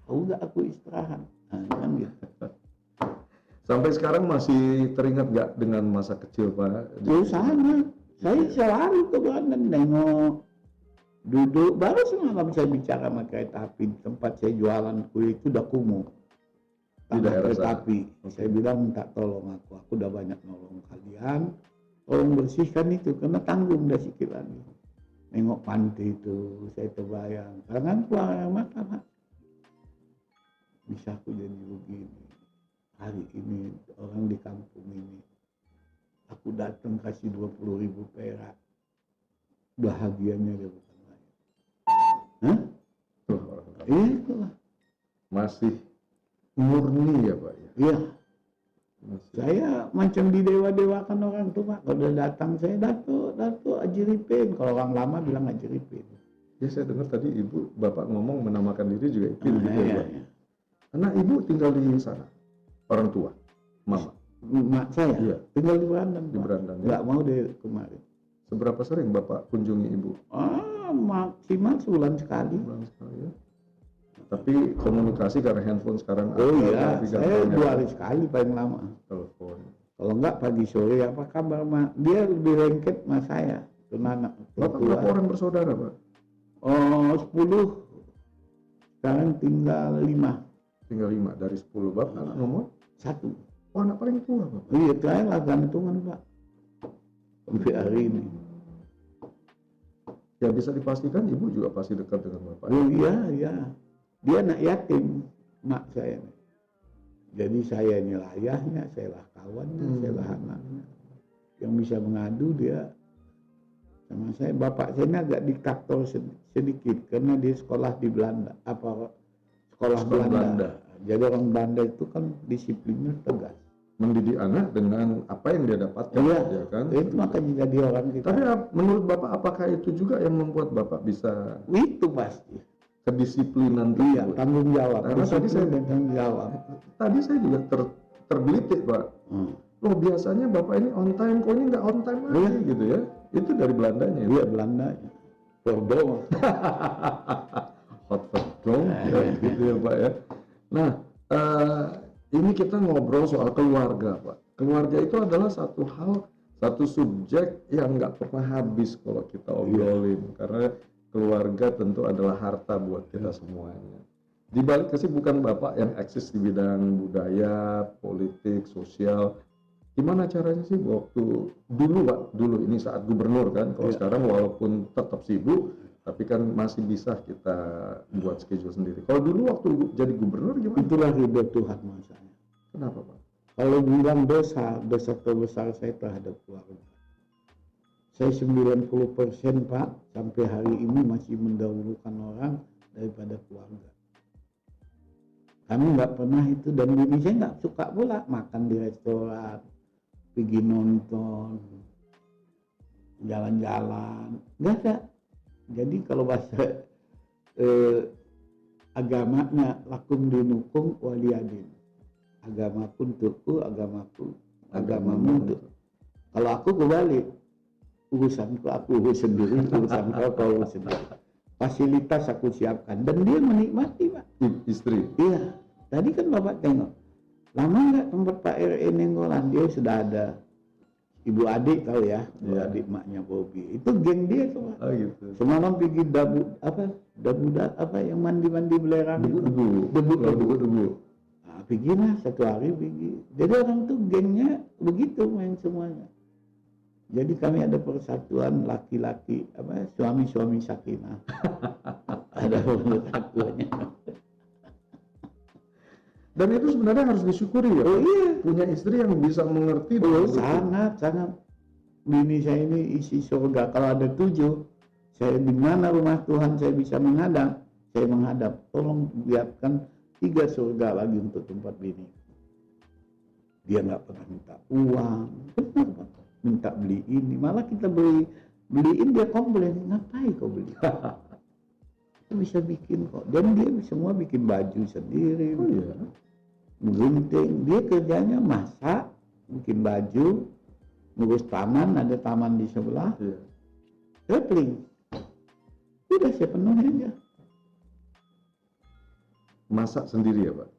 Speaker 2: tahu nggak aku istirahat? Nah, kan gitu.
Speaker 1: Sampai sekarang masih teringat nggak dengan masa kecil Pak?
Speaker 2: Oh sama, saya selalu ke Berandan nengok, duduk. Baru semalam saya bicara sama kereta api, tempat saya jualan kue itu udah kumuh. tanah
Speaker 1: daerah
Speaker 2: kereta
Speaker 1: sana.
Speaker 2: api.
Speaker 1: Oke.
Speaker 2: Saya bilang minta tolong aku udah banyak nolong kalian, tolong bersihkan itu karena tanggung dah sikit lagi. Nengok pantai itu saya terbayang, karena keluar air mata Pak. Bisa aku jadi begini hari ini, orang di kampung ini aku datang kasih 20.000 perak, bahagianya dia bukan main. Hah?
Speaker 1: Tuh,
Speaker 2: Itulah.
Speaker 1: masih murni ya Pak ya.
Speaker 2: Iya.
Speaker 1: Masih.
Speaker 2: Saya macam didewa-dewakan orang tuh Pak. Kalau udah datang saya Datuk Ajiripin. Kalau orang lama bilang Ajiripin.
Speaker 1: Ya saya dengar tadi Ibu Bapak ngomong menamakan diri juga Ipin gitu ya
Speaker 2: Iya,
Speaker 1: Pak.
Speaker 2: iya.
Speaker 1: Karena Ibu tinggal di sana, orang tua, Mama
Speaker 2: Mak saya
Speaker 1: Iya.
Speaker 2: tinggal di Berandan
Speaker 1: di
Speaker 2: Pak.
Speaker 1: Berandan. Ya.
Speaker 2: Nggak mau deh kemarin.
Speaker 1: Seberapa sering Bapak kunjungi Ibu?
Speaker 2: Maksimal sebulan sekali.
Speaker 1: Bulan sekali ya. Tapi komunikasi karena handphone sekarang
Speaker 2: Oh
Speaker 1: ada,
Speaker 2: iya, saya
Speaker 1: navigatornya,
Speaker 2: 2 hari sekali paling lama.
Speaker 1: telepon.
Speaker 2: Kalau enggak pagi sore apa kabar Mak? Dia lebih lengket sama saya. Itu anak
Speaker 1: Bapak berapa orang bersaudara Pak?
Speaker 2: Oh 10. Sekarang tinggal 5.
Speaker 1: Tinggal 5 dari 10. Bapak anak nomor?
Speaker 2: 1.
Speaker 1: Oh anak paling tua Bapak.
Speaker 2: Iya, terakhir lah gantungan Pak. Sampai hari ini.
Speaker 1: Ya bisa dipastikan Ibu juga pasti dekat dengan Bapak.
Speaker 2: Oh iya, iya. Dia anak yatim, mak saya. Jadi saya ini lah ayahnya, saya lah kawannya, saya lah anaknya. Yang bisa mengadu dia sama saya. Bapak saya ini agak diktator sedikit karena dia sekolah di Belanda. Sekolah Belanda. Jadi orang Belanda itu kan disiplinnya tegas.
Speaker 1: Mendidik anak dengan apa yang dia dapatkan,
Speaker 2: Iya,
Speaker 1: ya kan?
Speaker 2: itu makanya jadi orang kita.
Speaker 1: Tapi menurut Bapak apakah itu juga yang membuat Bapak bisa
Speaker 2: Itu pasti.
Speaker 1: kedisiplinan
Speaker 2: Iya,
Speaker 1: tersebut?
Speaker 2: tanggung jawab.
Speaker 1: Karena tadi
Speaker 2: Disiplin
Speaker 1: saya
Speaker 2: dan tanggung jawab.
Speaker 1: Tadi saya juga tergelitik Pak. Loh biasanya Bapak ini on time, kok ini nggak on time lagi
Speaker 2: Iya.
Speaker 1: gitu ya? Itu dari Belandanya.
Speaker 2: Iya, Belanda. Pardon.
Speaker 1: Hot dong, ya, gitu ya Pak ya. Nah, ini kita ngobrol soal keluarga Pak. Keluarga itu adalah satu subjek yang nggak pernah habis kalau kita obrolin. Karena keluarga tentu adalah harta buat kita semuanya. Di balik kesibukan Bapak yang eksis di bidang budaya, politik, sosial, gimana caranya sih waktu dulu Pak, dulu ini saat gubernur kan, kalau sekarang walaupun tetap sibuk, tapi kan masih bisa kita buat schedule sendiri. Kalau dulu waktu jadi gubernur gimana?
Speaker 2: Itulah ridho Tuhan masanya.
Speaker 1: Kenapa Pak?
Speaker 2: Kalau bilang dosa terbesar saya terhadap keluarga. Saya 90% Pak, sampai hari ini masih mendahulukan orang daripada keluarga. Kami nggak pernah itu, dan bini saya nggak suka pula makan di restoran, pergi nonton, jalan-jalan, nggak ada. Jadi kalau bahasa agamanya lakum dinukum waliyadin. Agamaku untukku, agamamu untuk. Kalau aku kebalik, urusanku aku urus sendiri, urusan kau urus sendiri. Fasilitas aku siapkan dan dia menikmati Pak.
Speaker 1: Istri?
Speaker 2: Iya. Tadi kan Bapak tengok, lama nggak tempat Pak RE Nenggolan, dia sudah ada ibu adik tahu ya, ibu adik maknya Bobby. Itu geng dia tuh Pak.
Speaker 1: Oh gitu.
Speaker 2: Semalam pergi dabu yang mandi belerang.
Speaker 1: Debu.
Speaker 2: Nah, pergi lah satu hari pergi. Jadi orang tuh gengnya begitu main semuanya. Jadi kami ada persatuan laki-laki suami-suami sakinah. Ada persatuannya.
Speaker 1: Dan itu sebenarnya harus disyukuri ya.
Speaker 2: Oh iya.
Speaker 1: Punya istri yang bisa mengerti.
Speaker 2: Oh sangat. Bini saya ini isi surga. Kalau ada 7, saya di mana rumah Tuhan saya bisa menghadap, saya menghadap. Tolong biarkan 3 surga lagi untuk tempat bini. Dia nggak pernah minta uang, benar Pak. Minta beli ini, malah kita beliin dia komplain, ngapain kau beli? Kita bisa bikin kok, dan dia semua bikin baju sendiri, menggunting. Dia kerjanya masak, bikin baju, ngurus taman, ada taman di sebelah, traveling. Udah saya penuhi aja.
Speaker 1: Masak sendiri ya Pak?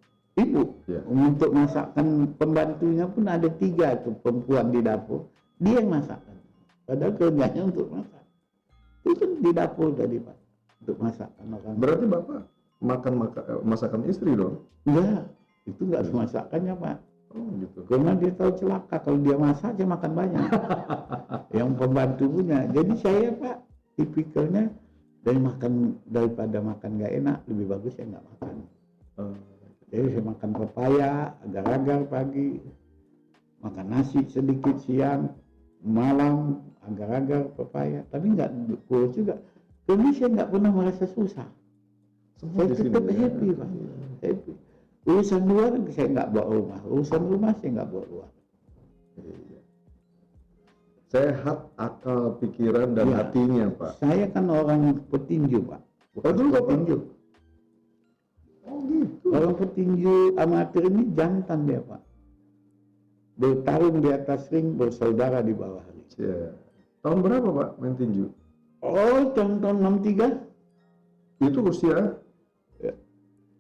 Speaker 2: Ibu, untuk masakan pembantunya pun ada 3 tuh perempuan di dapur. Dia yang masakkan. Padahal kerjanya untuk masak. Itu kan di dapur tadi Pak. Untuk masakan orang.
Speaker 1: Berarti Bapak makan masakan istri dong?
Speaker 2: Enggak. Itu nggak ada masakannya Pak.
Speaker 1: Oh gitu.
Speaker 2: Karena dia tahu celaka, kalau dia masak saya makan banyak. Yang pembantu punya. Jadi saya Pak, tipikalnya daripada makan nggak enak, lebih bagus saya nggak makan. Jadi saya makan pepaya, agar-agar pagi, makan nasi sedikit siang, malam agar-agar pepaya. Tapi nggak kurus juga. Karena saya nggak pernah merasa susah.
Speaker 1: Semua
Speaker 2: Saya
Speaker 1: di sini
Speaker 2: tetap
Speaker 1: ya.
Speaker 2: happy Pak. Happy. Urusan luar saya nggak bawa rumah, urusan rumah saya nggak bawa luar.
Speaker 1: Iya. Sehat akal, pikiran, dan
Speaker 2: Iya.
Speaker 1: hatinya, Pak.
Speaker 2: Saya kan orang petinju Pak.
Speaker 1: Oh, dulu Bapak?
Speaker 2: petinju.
Speaker 1: Oh gitu.
Speaker 2: Orang petinju amatir ini jantan dia Pak. Bertarung di atas ring, bersaudara di bawah ring.
Speaker 1: Ya. Tahun berapa Pak main tinju?
Speaker 2: Oh, tahun 63.
Speaker 1: Itu usia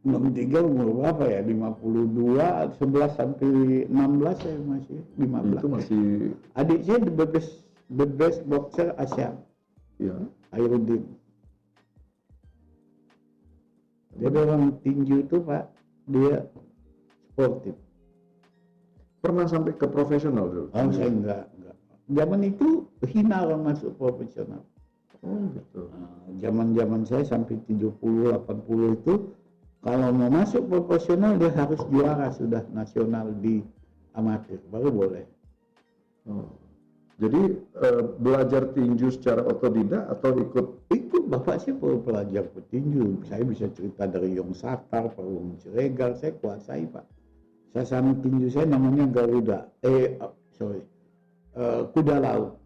Speaker 2: 63 umur berapa ya? 52, 11 sampai 16 saya masih 15.
Speaker 1: itu masih
Speaker 2: Adik saya the best boxer Asia,
Speaker 1: ya.
Speaker 2: Khairuddin. Jadi orang tinju itu Pak, dia sportif.
Speaker 1: Pernah sampai ke profesional dulu?
Speaker 2: Oh, saya enggak. Zaman itu hina orang masuk profesional.
Speaker 1: Oh gitu.
Speaker 2: Zaman saya sampai 70, 80 itu kalau mau masuk profesional dia harus juara sudah nasional di amatir baru boleh.
Speaker 1: Oh. Jadi belajar tinju secara otodidak atau ikut?
Speaker 2: Bapak saya pelajar petinju. Saya bisa cerita dari Yong Satar, Perung Ciregal, saya kuasai Pak. Sasana tinju saya namanya Garuda. Kuda laut.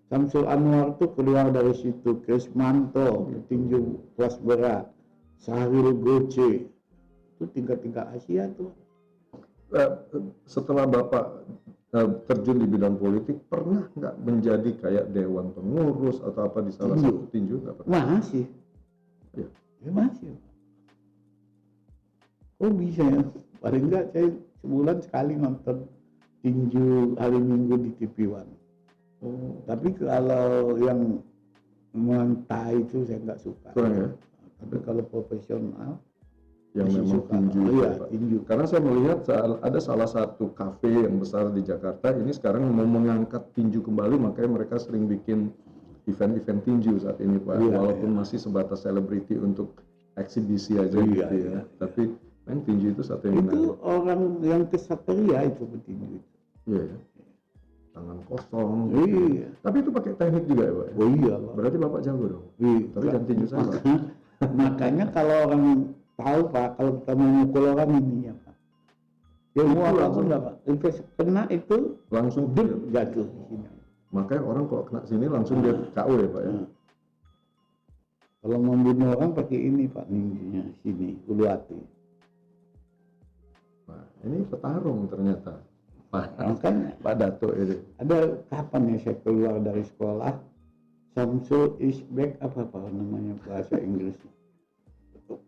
Speaker 2: Samsul Anwar tuh keluar dari situ. Krismanto, petinju kelas berat. Sahrul Goce, itu tingkat-tingkat Asia tuh.
Speaker 1: Setelah Bapak terjun di bidang politik, pernah nggak menjadi kayak dewan pengurus atau apa di salah satu tinju? Nggak pernah?
Speaker 2: Masih.
Speaker 1: Ya.
Speaker 2: Ya masih. Oh bisa ya? Paling enggak saya sebulan sekali nonton tinju hari Minggu di TV One.
Speaker 1: Oh.
Speaker 2: Tapi kalau yang mentai itu saya nggak suka.
Speaker 1: Kurang ya?
Speaker 2: Tapi kalau profesional
Speaker 1: Yang
Speaker 2: masih
Speaker 1: memang
Speaker 2: suka.
Speaker 1: tinju,
Speaker 2: Iya,
Speaker 1: Pak.
Speaker 2: tinju.
Speaker 1: Karena saya melihat ada salah satu kafe yang besar di Jakarta ini sekarang mau mengangkat tinju kembali, makanya mereka sering bikin event-event tinju saat ini Pak.
Speaker 2: Iya,
Speaker 1: Walaupun
Speaker 2: iya.
Speaker 1: masih sebatas selebriti untuk eksibisi aja
Speaker 2: Iya,
Speaker 1: gitu ya.
Speaker 2: iya.
Speaker 1: Tapi main tinju itu satu yang
Speaker 2: Itu
Speaker 1: menarik.
Speaker 2: orang yang kesatria itu petinju itu.
Speaker 1: Iya ya. Tangan kosong.
Speaker 2: Iya.
Speaker 1: Tapi itu pakai teknik juga ya Pak?
Speaker 2: Oh iya Pak.
Speaker 1: Berarti Bapak jago dong?
Speaker 2: Iya.
Speaker 1: Tapi jangan tinju saya Pak.
Speaker 2: Makanya kalau orang tahu Pak, kalau kita mau mukul orang ini ya Pak. Ya
Speaker 1: Itu
Speaker 2: mau apapun
Speaker 1: langsung-
Speaker 2: lah Pak. Itu kena itu
Speaker 1: Langsung
Speaker 2: dep jatuh di sini.
Speaker 1: Makanya orang kalau kena sini langsung dia KO ya Pak ya?
Speaker 2: Kalau membunuh orang pakai ini Pak, ninjunya sini, ulu hati.
Speaker 1: Nah, ini petarung ternyata.
Speaker 2: Makanya
Speaker 1: Pak Dato ini.
Speaker 2: ada kapan ya saya keluar dari sekolah, Samsul is back apa namanya bahasa Inggrisnya.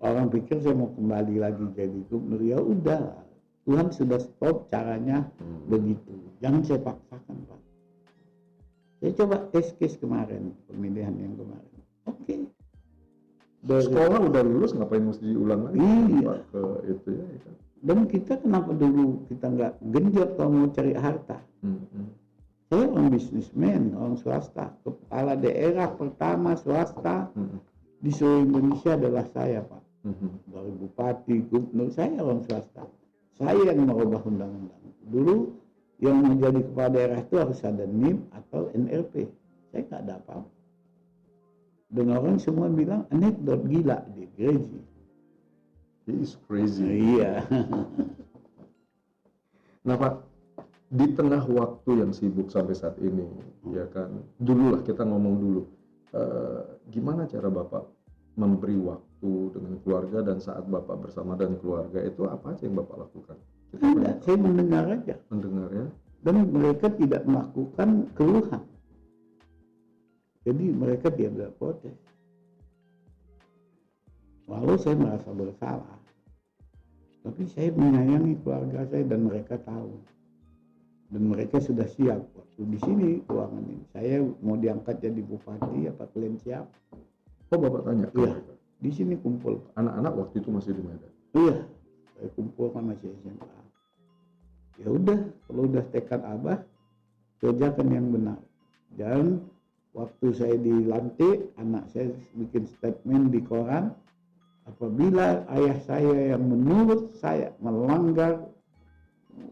Speaker 2: Orang pikir saya mau kembali lagi jadi gubernur, ya udah, Tuhan sudah stop caranya begitu. Jangan saya paksakan Pak. Saya coba test case kemarin, pemilihan yang kemarin. Oke.
Speaker 1: Sekolah udah lulus ngapain mesti diulang lagi?
Speaker 2: Iya.
Speaker 1: Pak, ke itu ya. Kan?
Speaker 2: Dan kita kenapa dulu kita nggak genjot kalau mau cari harta? Saya orang bisnismen, orang swasta, kepala daerah pertama swasta di seluruh Indonesia adalah saya Pak. Dari bupati, gubernur, saya orang swasta. Saya yang merubah undang-undang. Dulu yang menjadi kepala daerah itu harus ada NIM atau NRP. Saya nggak ada apa-apa. Dan orang semua bilang anekdot gila di gereja.
Speaker 1: He is crazy.
Speaker 2: Iya.
Speaker 1: Nah Pak, di tengah waktu yang sibuk sampai saat ini, ya kan, dulu lah kita ngomong dulu, gimana cara Bapak memberi waktu dengan keluarga dan saat Bapak bersama dan keluarga itu apa aja yang Bapak lakukan? Kita
Speaker 2: Enggak,
Speaker 1: pengen
Speaker 2: saya mendengar aja.
Speaker 1: mendengar ya.
Speaker 2: Dan mereka tidak melakukan keluhan. Jadi mereka tidak protes. Walau saya merasa bersalah, tapi saya menyayangi keluarga saya dan mereka tahu. Dan mereka sudah siap. Waktu di sini ruangan ini, saya mau diangkat jadi bupati, apa kalian siap?
Speaker 1: Oh Bapak tanya ke
Speaker 2: Iya.
Speaker 1: mereka.
Speaker 2: Di sini kumpul.
Speaker 1: Anak-anak waktu itu masih di Medan.
Speaker 2: Iya, saya kumpulkan masih SMA. Ya udah, kalau udah tekad Abah, kerjakan yang benar. Dan waktu saya dilantik, anak saya bikin statement di koran, apabila ayah saya yang menurut saya melanggar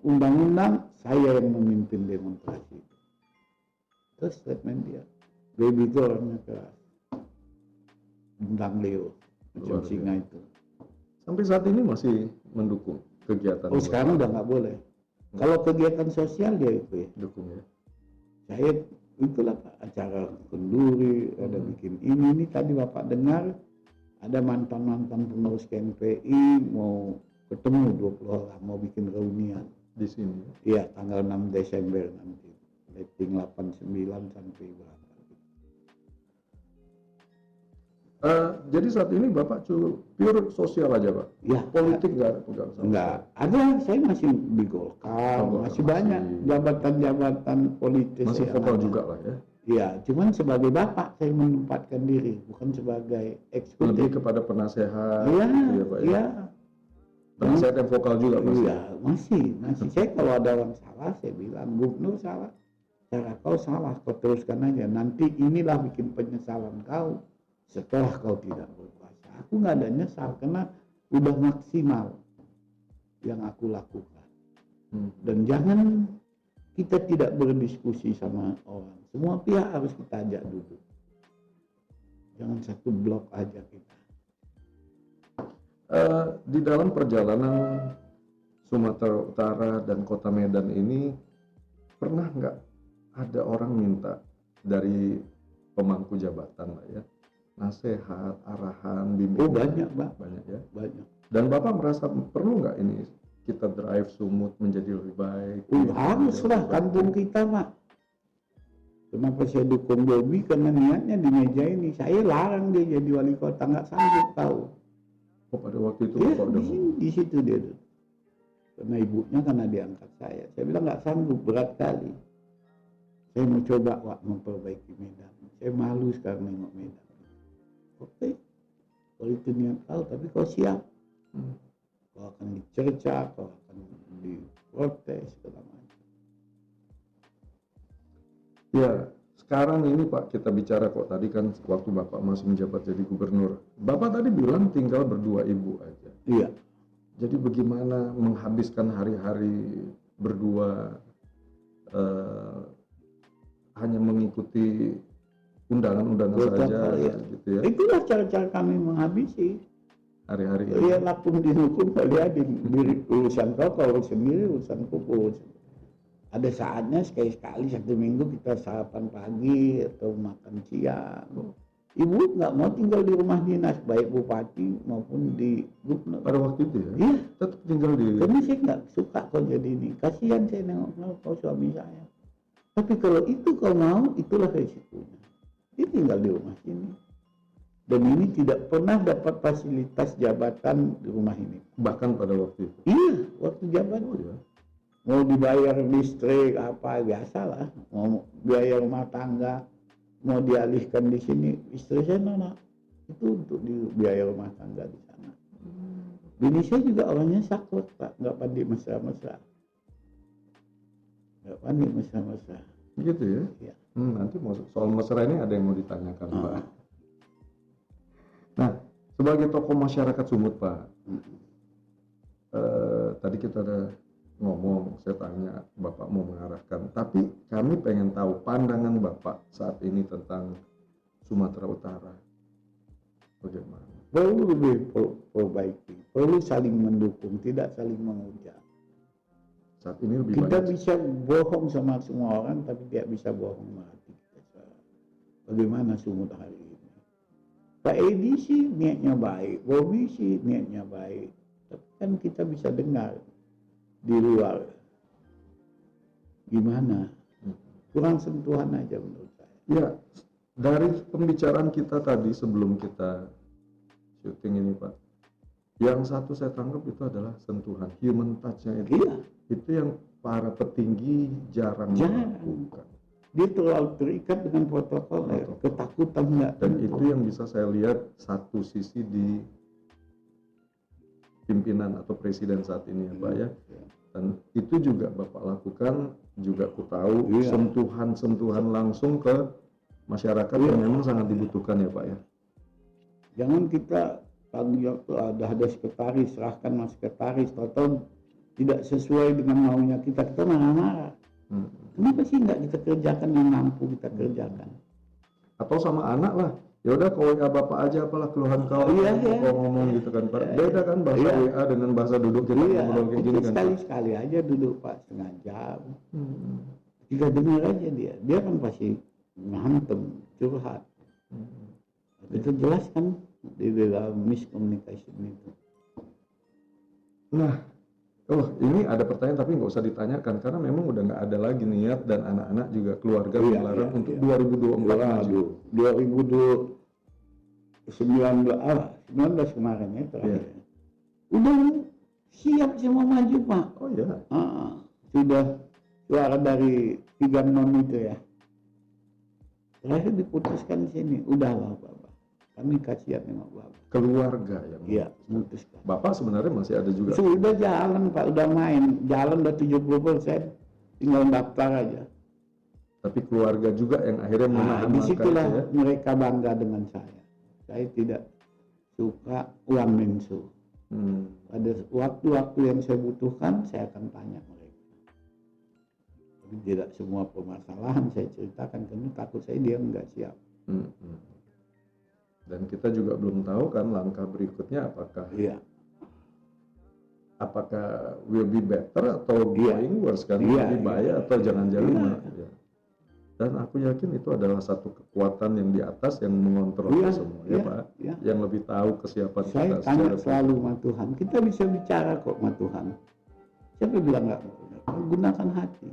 Speaker 2: undang-undang, saya yang memimpin demonstrasi. Itu statement dia. Baby itu orangnya keras. Bintang Leo, macam singa itu.
Speaker 1: Sampai saat ini masih mendukung kegiatan.
Speaker 2: Oh sekarang udah nggak boleh. Kalau kegiatan sosial dia itu ya.
Speaker 1: Dukung ya.
Speaker 2: Saya itulah Pak, acara kenduri, ada bikin ini tadi Bapak dengar ada mantan-mantan pengurus KMPI mau ketemu 20 orang mau bikin reunian
Speaker 1: Di sini.
Speaker 2: iya tanggal 6 Desember nanti rating 89 sampai berapa.
Speaker 1: Jadi saat ini Bapak pure sosial aja Pak?
Speaker 2: Ya,
Speaker 1: Politik nggak?
Speaker 2: Enggak, ada saya masih di Golkar, masih banyak jabatan-jabatan politis.
Speaker 1: Masih vokal juga lah ya?
Speaker 2: Iya, cuman sebagai bapak saya menempatkan diri, bukan sebagai eksekutif.
Speaker 1: Lebih kepada penasehat,
Speaker 2: Iya,
Speaker 1: gitu ya Pak ya?
Speaker 2: iya.
Speaker 1: Penasehat yang vokal juga Pak?
Speaker 2: Iya, masih. Saya kalau ada orang salah, saya bilang, Gubernur salah. Cara kau salah, kau teruskan aja. Nanti inilah bikin penyesalan kau setelah kau tidak berkuasa. Aku nggak ada nyesal, karena udah maksimal yang aku lakukan. Dan jangan kita tidak berdiskusi sama orang. Semua pihak harus kita ajak duduk. Jangan satu blok aja kita.
Speaker 1: Di dalam perjalanan Sumatera Utara dan Kota Medan ini, pernah nggak ada orang minta dari pemangku jabatan lah ya, nasihat, arahan, bimbingan?
Speaker 2: Oh banyak Pak.
Speaker 1: Banyak ya?
Speaker 2: Banyak.
Speaker 1: Dan Bapak merasa perlu nggak ini kita drive Sumut menjadi lebih baik?
Speaker 2: Haruslah kampung kita Pak. Kenapa saya dukung Bobi? Karena niatnya di meja ini. Saya larang dia jadi wali kota, nggak sanggup tahu.
Speaker 1: Oh, pada waktu itu
Speaker 2: Iya,
Speaker 1: Bapak udah
Speaker 2: di situ dia tuh. Karena ibunya karena diangkat saya. Saya bilang nggak sanggup, berat kali. Saya mau coba Wak memperbaiki Medan. Saya malu sekarang nengok Medan. Oke, kalau itu niat kau, tapi kau siap. Kau akan dicerca, kau akan diprotes, segala macam.
Speaker 1: Ya, sekarang ini Pak kita bicara kok tadi kan waktu Bapak masih menjabat jadi gubernur. Bapak tadi bilang tinggal berdua ibu aja.
Speaker 2: Iya.
Speaker 1: Jadi bagaimana menghabiskan hari-hari berdua hanya mengikuti undangan-undangan saja
Speaker 2: Ya.
Speaker 1: gitu ya.
Speaker 2: Itulah cara-cara kami menghabisi.
Speaker 1: Hari-hari ini.
Speaker 2: Iya, lapung dihukum kalian di urusan kau sendiri, urusan kuku. Ada saatnya sekali-sekali 1 minggu kita sarapan pagi atau makan siang. Ibu nggak mau tinggal di rumah dinas, baik bupati maupun di gubernur.
Speaker 1: Pada waktu itu ya?
Speaker 2: Iya.
Speaker 1: Tetap tinggal di...
Speaker 2: Karena saya nggak suka kau jadi ini. Kasihan saya nengok kau suami saya. Tapi kalau itu kau mau, itulah resikonya. Dia tinggal di rumah sini. Dan ini tidak pernah dapat fasilitas jabatan di rumah ini.
Speaker 1: Bahkan pada waktu itu?
Speaker 2: Iya, waktu jabat.
Speaker 1: Oh ya?
Speaker 2: Mau dibayar listrik apa biasalah, mau biaya rumah tangga mau dialihkan di sini, istri saya nolak itu untuk di biaya rumah tangga di sana. Bini saya juga orangnya saklek Pak, nggak pandai mesra-mesra, nggak pandai mesra-mesra.
Speaker 1: Gitu ya?
Speaker 2: Ya.
Speaker 1: Nanti soal mesra ini ada yang mau ditanyakan Pak. Nah, sebagai tokoh masyarakat Sumut Pak, tadi kita ada ngomong, saya tanya Bapak mau mengarahkan, tapi kami pengen tahu pandangan Bapak saat ini tentang Sumatera Utara bagaimana?
Speaker 2: Perlu lebih perbaiki, perlu saling mendukung, tidak saling menghujat.
Speaker 1: Saat ini lebih
Speaker 2: Kita
Speaker 1: banyak.
Speaker 2: bisa bohong sama semua orang, tapi tidak bisa bohong sama hati kita. Bagaimana Sumut hari ini? Pak Edi sih niatnya baik, Bobi sih niatnya baik, tapi kan kita bisa dengar di luar gimana, kurang sentuhan aja menurut saya.
Speaker 1: Ya, dari pembicaraan kita tadi sebelum kita syuting ini Pak, yang satu saya tangkap itu adalah sentuhan, human touch-nya itu.
Speaker 2: Iya.
Speaker 1: Itu yang para petinggi jarang melakukan.
Speaker 2: Dia terlalu terikat dengan protokol, ketakutan enggak.
Speaker 1: Dan itu yang bisa saya lihat satu sisi di pimpinan atau presiden saat ini ya Pak ya. Dan itu juga Bapak lakukan, juga ku tahu sentuhan-sentuhan langsung ke masyarakat yang memang sangat dibutuhkan ya Pak ya.
Speaker 2: Jangan kita tanggung jawab tuh ada sekretaris, serahkan mas sekretaris, atau tidak sesuai dengan maunya kita marah-marah. Kenapa sih nggak kita kerjakan yang mampu kita kerjakan?
Speaker 1: Atau sama anak lah, ya udah kau WA bapak aja, apalah keluhan kau, kau ngomong gitu kan Pak. Beda kan bahasa WA dengan bahasa duduk kita ngobrol kayak gini kan.
Speaker 2: Sekali-sekali aja duduk Pak setengah jam. Kita dengar aja dia kan pasti ngantem, curhat. Kita jelaskan di dalam miscommunication itu.
Speaker 1: Nah, ini ada pertanyaan tapi nggak usah ditanyakan karena memang udah nggak ada lagi niat dan anak-anak juga keluarga melarang untuk 2024 maju.
Speaker 2: 2019 kemarin ya terakhir. Udah siap semua maju Pak.
Speaker 1: Oh ya.
Speaker 2: Sudah suara dari 3 non itu ya. Terakhir diputuskan di sini. Udahlah Bapak. Kami kasihan sama Bapak.
Speaker 1: Keluarga yang
Speaker 2: memutuskan.
Speaker 1: Bapak sebenarnya masih ada juga.
Speaker 2: Sudah jalan Pak, udah main. Jalan udah 70%. Tinggal daftar aja. Tapi
Speaker 1: keluarga juga yang akhirnya menahan.
Speaker 2: Disitulah ya. Mereka bangga dengan saya. Saya tidak suka uang mensu. Pada waktu-waktu yang saya butuhkan, saya akan tanya mereka. Tapi tidak semua permasalahan saya ceritakan, karena takut saya dia nggak siap.
Speaker 1: Dan kita juga belum tahu kan langkah berikutnya apakah will be better atau going worse kan, lebih baik atau jangan-jangan. Dan aku yakin itu adalah satu kekuatan yang di atas yang mengontrol semua Pak, yang lebih tahu kesiapan kita.
Speaker 2: Saya tanya selalu sama Tuhan, kita bisa bicara kok sama Tuhan. Siapa bilang nggak? Gunakan hati.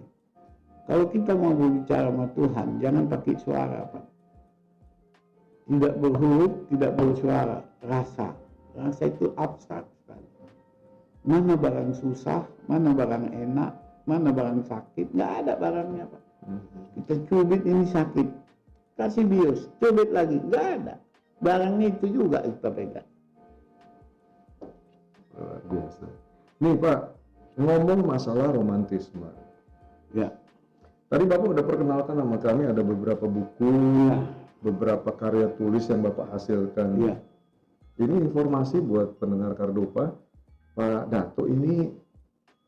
Speaker 2: Kalau kita mau berbicara sama Tuhan, jangan pakai suara Pak. Tidak berhuruf, tidak bersuara, rasa. Rasa itu abstrak sekali. Mana barang susah, mana barang enak, mana barang sakit, nggak ada barangnya Pak. Kita cubit ini sakit, kasih bius, cubit lagi, nggak ada. Barangnya itu juga kita pegang.
Speaker 1: Luar biasa. Nih Pak, ngomong masalah romantisme.
Speaker 2: Ya.
Speaker 1: Tadi Bapak udah perkenalkan sama kami ada beberapa buku, beberapa karya tulis yang Bapak hasilkan. Ini informasi buat pendengar Kardopa, Pak Dato ini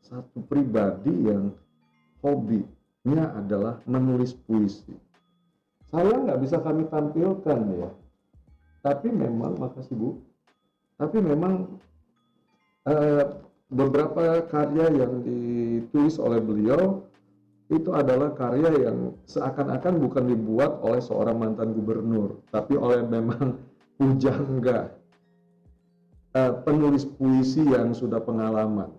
Speaker 1: satu pribadi yang hobinya adalah menulis puisi. Saya nggak bisa kami tampilkan ya, tapi memang, makasih Bu, tapi memang beberapa karya yang ditulis oleh beliau itu adalah karya yang seakan-akan bukan dibuat oleh seorang mantan gubernur, tapi oleh memang pujangga, penulis puisi yang sudah pengalaman.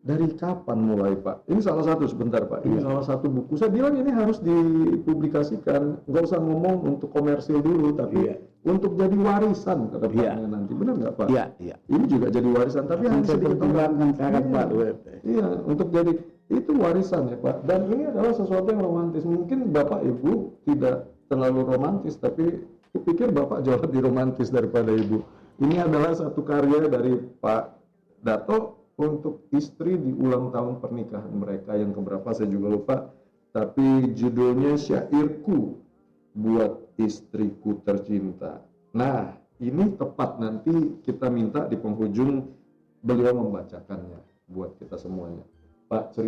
Speaker 1: Dari kapan mulai Pak? Ini salah satu, sebentar Pak, ini salah satu buku. Saya bilang ini harus dipublikasikan, nggak usah ngomong untuk komersil dulu, tapi untuk jadi warisan ke depannya nanti. Benar nggak Pak? Ini juga jadi warisan, tapi harus
Speaker 2: dipertimbangkan cara Pak.
Speaker 1: Iya, untuk jadi itu warisan ya Pak. Dan ini adalah sesuatu yang romantis. Mungkin Bapak Ibu tidak terlalu romantis, tapi kupikir Bapak jauh lebih romantis daripada Ibu. Ini adalah satu karya dari Pak Dato untuk istri di ulang tahun pernikahan mereka yang keberapa saya juga lupa. Tapi judulnya Syairku Buat Istriku Tercinta. Nah, ini tepat nanti kita minta di penghujung beliau membacakannya buat kita semuanya. Pak,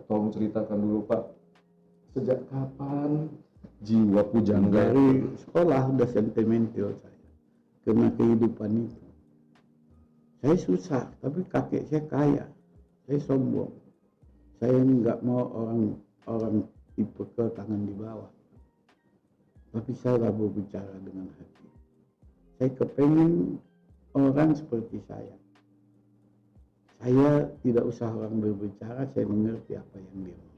Speaker 1: tolong ceritakan dulu Pak, sejak kapan jiwa pujangga?
Speaker 2: Dari sekolah udah sentimental saya karena kehidupan itu. Saya susah, tapi kakek saya kaya. Saya sombong. Saya nggak mau orang tipe ke tangan di bawah. Tapi saya berbicara dengan hati. Saya kepengen orang seperti saya. Saya tidak usah orang berbicara, saya mengerti apa yang dia mau.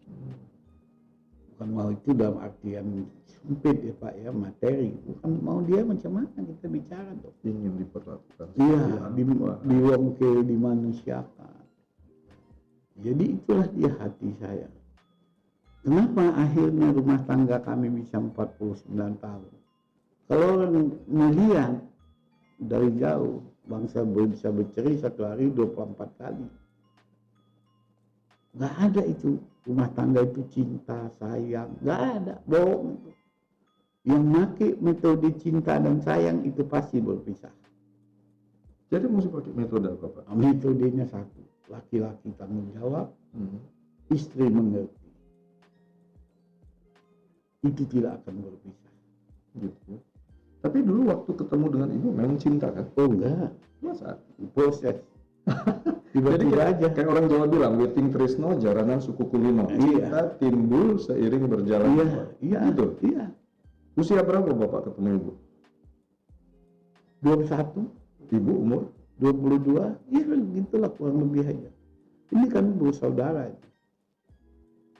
Speaker 2: Bukan mau itu dalam artian sempit ya Pak ya, materi. Bukan mau dia macam mana kita bicara tuh.
Speaker 1: Ingin diperlakukan.
Speaker 2: Iya, diwongke, dimanusiakan. Jadi itulah dia hati saya. Kenapa akhirnya rumah tangga kami bisa 49 tahun? Kalau orang melihat dari jauh, bangsa bisa bercerai satu hari 24 kali. Nggak ada itu. Rumah tangga itu cinta, sayang. Nggak ada. Bohong itu. Yang pakai metode cinta dan sayang itu pasti berpisah.
Speaker 1: Jadi mesti pakai metode apa, Pak?
Speaker 2: Metodenya satu. Laki-laki tanggung jawab, istri mengerti. Itu tidak akan berpisah.
Speaker 1: Gitu. Tapi dulu waktu ketemu dengan ibu memang cinta kan?
Speaker 2: Oh enggak.
Speaker 1: Masa?
Speaker 2: Proses.
Speaker 1: Jadi
Speaker 2: Tiba-tiba aja.
Speaker 1: kayak orang Jawa bilang, weting tresno jaranan suku kulino. Cinta timbul seiring berjalan.
Speaker 2: Iya,
Speaker 1: Gitu.
Speaker 2: iya.
Speaker 1: Usia berapa Bapak ketemu ibu?
Speaker 2: 21,
Speaker 1: Ibu umur?
Speaker 2: 22, ya gitulah kurang lebih aja. Ini kan bersaudara.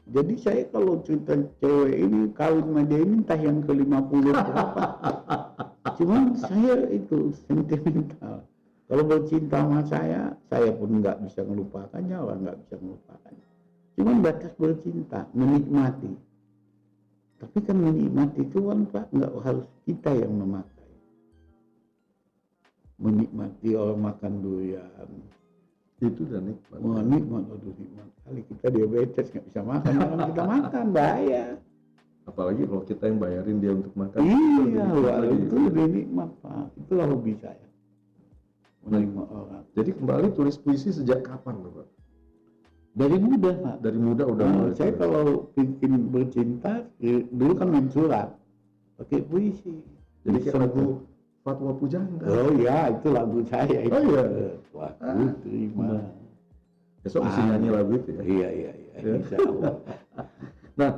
Speaker 2: Jadi saya kalau cerita cewek ini kawin sama dia ini entah yang ke-50 berapa. Cuman saya itu sentimental. Kalau bercinta sama saya pun nggak bisa melupakannya, orang nggak bisa melupakannya. Cuman batas bercinta, menikmati. Tapi kan menikmati itu kan Pak, nggak harus kita yang memakai. Menikmati orang makan durian.
Speaker 1: Itu udah nikmat.
Speaker 2: Wah, nikmat, aduh nikmat kali. Kita diabetes nggak bisa makan, orang kita makan bahaya.
Speaker 1: Apalagi kalau kita yang bayarin dia untuk makan.
Speaker 2: Iya, wah, itu lebih nikmat Pak. Itulah hobi saya. Menikmat orang.
Speaker 1: Jadi kembali tulis puisi sejak kapan Bapak?
Speaker 2: Dari muda Pak.
Speaker 1: Dari muda udah mulai
Speaker 2: Saya
Speaker 1: tulis.
Speaker 2: kalau bikin bercinta, dulu kan main surat, pakai puisi.
Speaker 1: Jadi kayak
Speaker 2: Bisa
Speaker 1: lagu Fatwa Pujangga.
Speaker 2: Oh ya, itu lagu saya itu.
Speaker 1: Oh iya.
Speaker 2: Waktu terima.
Speaker 1: Besok mesti nyanyi lagu itu ya.
Speaker 2: Iya,
Speaker 1: Ya.
Speaker 2: insya Allah.
Speaker 1: Nah,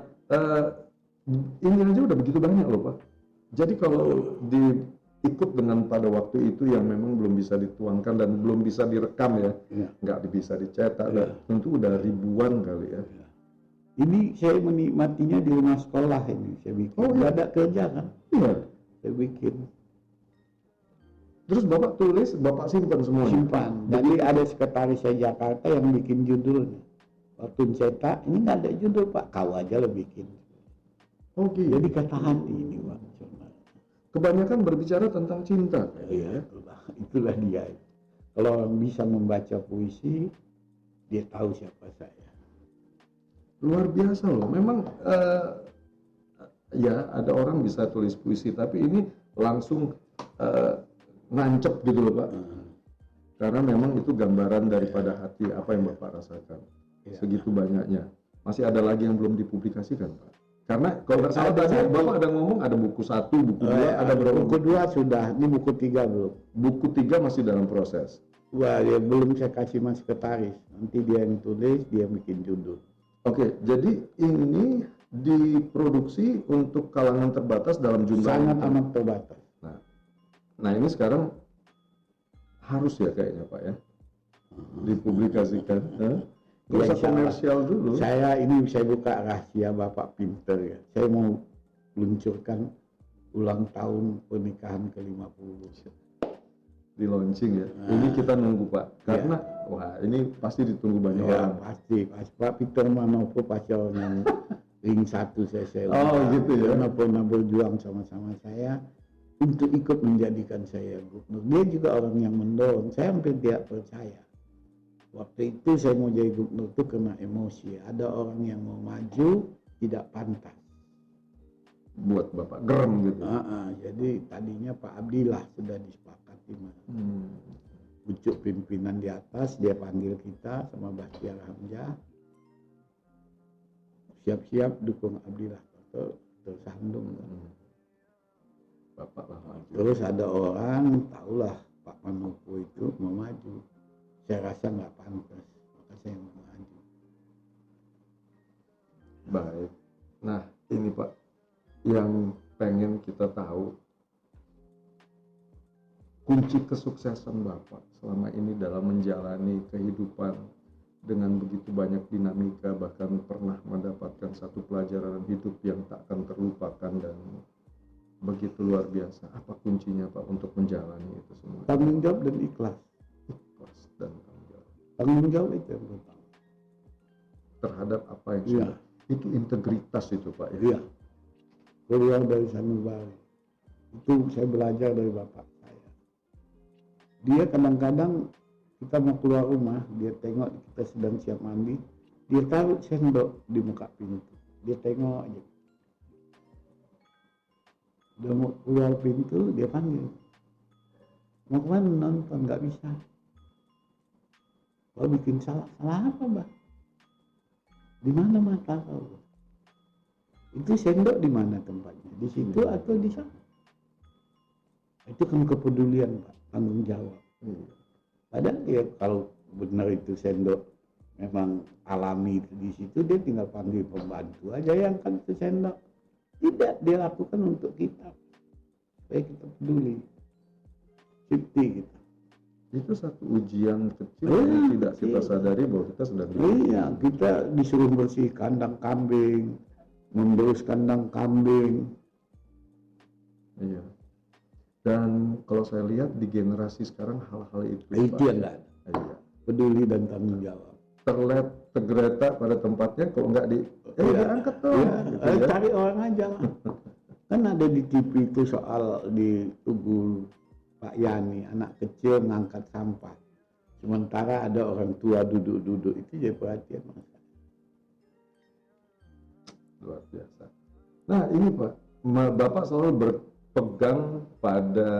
Speaker 1: ini aja udah begitu banyak loh Pak. Jadi kalau diikut dengan pada waktu itu yang memang belum bisa dituangkan dan belum bisa direkam ya,
Speaker 2: Iya.
Speaker 1: nggak bisa dicetak,
Speaker 2: Iya.
Speaker 1: dan tentu udah ribuan kali ya.
Speaker 2: Ini saya menikmatinya di rumah sekolah ini. Saya bikin.
Speaker 1: Oh, iya.
Speaker 2: Nggak ada kerja kan?
Speaker 1: Iya.
Speaker 2: Saya bikin.
Speaker 1: Terus Bapak tulis, Bapak simpan semua.
Speaker 2: Simpan. Jadi ada sekretaris saya Jakarta yang bikin judulnya. Waktu cetak, ini nggak ada judul Pak. Kau aja lo bikin.
Speaker 1: Oke.
Speaker 2: Jadi kata hati ini Pak.
Speaker 1: Kebanyakan berbicara tentang cinta.
Speaker 2: Iya, itulah dia. Kalau orang bisa membaca puisi, dia tahu siapa saya.
Speaker 1: Luar biasa loh. Memang ya ada orang bisa tulis puisi, tapi ini langsung nancep gitu loh Pak. Karena memang itu gambaran daripada hati apa yang Bapak rasakan.
Speaker 2: Ya.
Speaker 1: Segitu banyaknya. Masih ada lagi yang belum dipublikasikan Pak. Karena kalau nggak salah
Speaker 2: Ada
Speaker 1: tadi
Speaker 2: satu.
Speaker 1: Bapak ada ngomong ada buku 1, buku 2, ada berapa?
Speaker 2: Buku 2 sudah, ini buku 3 belum.
Speaker 1: Buku 3 masih dalam proses.
Speaker 2: Wah, ya belum saya kasih mas sekretaris. Nanti dia yang tulis, dia bikin judul.
Speaker 1: Oke, jadi ini diproduksi untuk kalangan terbatas dalam jumlah
Speaker 2: Sangat
Speaker 1: yang
Speaker 2: amat terbatas.
Speaker 1: Nah ini sekarang harus ya kayaknya Pak ya dipublikasikan. Nggak usah
Speaker 2: insya Allah.
Speaker 1: komersial dulu.
Speaker 2: Saya buka rahasia Bapak pinter ya. Saya mau luncurkan ulang tahun pernikahan ke-50.
Speaker 1: Di launching ya. Ini kita nunggu Pak. Karena wah ini pasti ditunggu banyak
Speaker 2: Ya,
Speaker 1: orang.
Speaker 2: pasti. Pak Peter Manopo pasti orang yang ring 1 saya.
Speaker 1: Oh, gitu ya.
Speaker 2: Karena pernah berjuang sama-sama saya untuk ikut menjadikan saya gubernur. Dia juga orang yang mendorong. Saya hampir tidak percaya. Waktu itu saya mau jadi gubernur itu kena emosi. Ada orang yang mau maju tidak pantas.
Speaker 1: Buat Bapak gerem gitu.
Speaker 2: Jadi tadinya Pak Abdillah sudah disepakati. Ucuk pimpinan di atas, dia panggil kita sama Bastiar Hamzah. Siap-siap dukung Abdillah. Tersandung.
Speaker 1: Bapak lah maju.
Speaker 2: Terus ada orang, tahulah Pak Manopo itu mau maju. Saya rasa nggak pantas, maka saya mau maju.
Speaker 1: Baik. Nah ini Pak yang pengen kita tahu kunci kesuksesan Bapak selama ini dalam menjalani kehidupan dengan begitu banyak dinamika, bahkan pernah mendapatkan satu pelajaran hidup yang tak akan terlupakan dan begitu luar biasa. Apa kuncinya Pak untuk menjalani itu semua?
Speaker 2: Tanggung jawab dan ikhlas.
Speaker 1: Ikhlas dan tanggung jawab
Speaker 2: Tanggung jawab itu yang pertama.
Speaker 1: terhadap apa yang
Speaker 2: Iya.
Speaker 1: sudah. Itu integritas itu Pak ya.
Speaker 2: Iya. Keluar dari sanubari. Itu saya belajar dari bapak saya. Dia kadang-kadang kita mau keluar rumah, dia tengok kita sedang siap mandi, dia taruh sendok di muka pintu. Dia tengok aja. Dia mau keluar pintu, dia panggil. Mau kemana nonton? Nggak bisa. Kau bikin salah. Salah apa, Mbak? Di mana mata kau? Itu sendok di mana tempatnya? Di situ atau di sana? Itu kan kepedulian, Pak, tanggung jawab. Padahal ya kalau benar itu sendok memang alami di situ, dia tinggal panggil pembantu aja yang kan itu sendok. Tidak, dia lakukan untuk kita supaya kita peduli, safety kita.
Speaker 1: Itu satu ujian kecil yang tidak kita sadari bahwa kita sedang
Speaker 2: Iya, kita disuruh bersih kandang kambing, memberus kandang kambing.
Speaker 1: Iya. Dan kalau saya lihat di generasi sekarang hal-hal itu
Speaker 2: Itu
Speaker 1: Pak,
Speaker 2: yang enggak ada.
Speaker 1: iya,
Speaker 2: Peduli dan tanggung jawab.
Speaker 1: tergeletak pada tempatnya, kalau nggak diangkat tuh, gitu ya.
Speaker 2: Cari orang aja lah. Kan ada di TV itu soal di Tugu Pak Yani, anak kecil ngangkat sampah. Sementara ada orang tua duduk-duduk, itu jadi perhatian masyarakat.
Speaker 1: Luar biasa. Nah ini Pak, Bapak selalu berpegang pada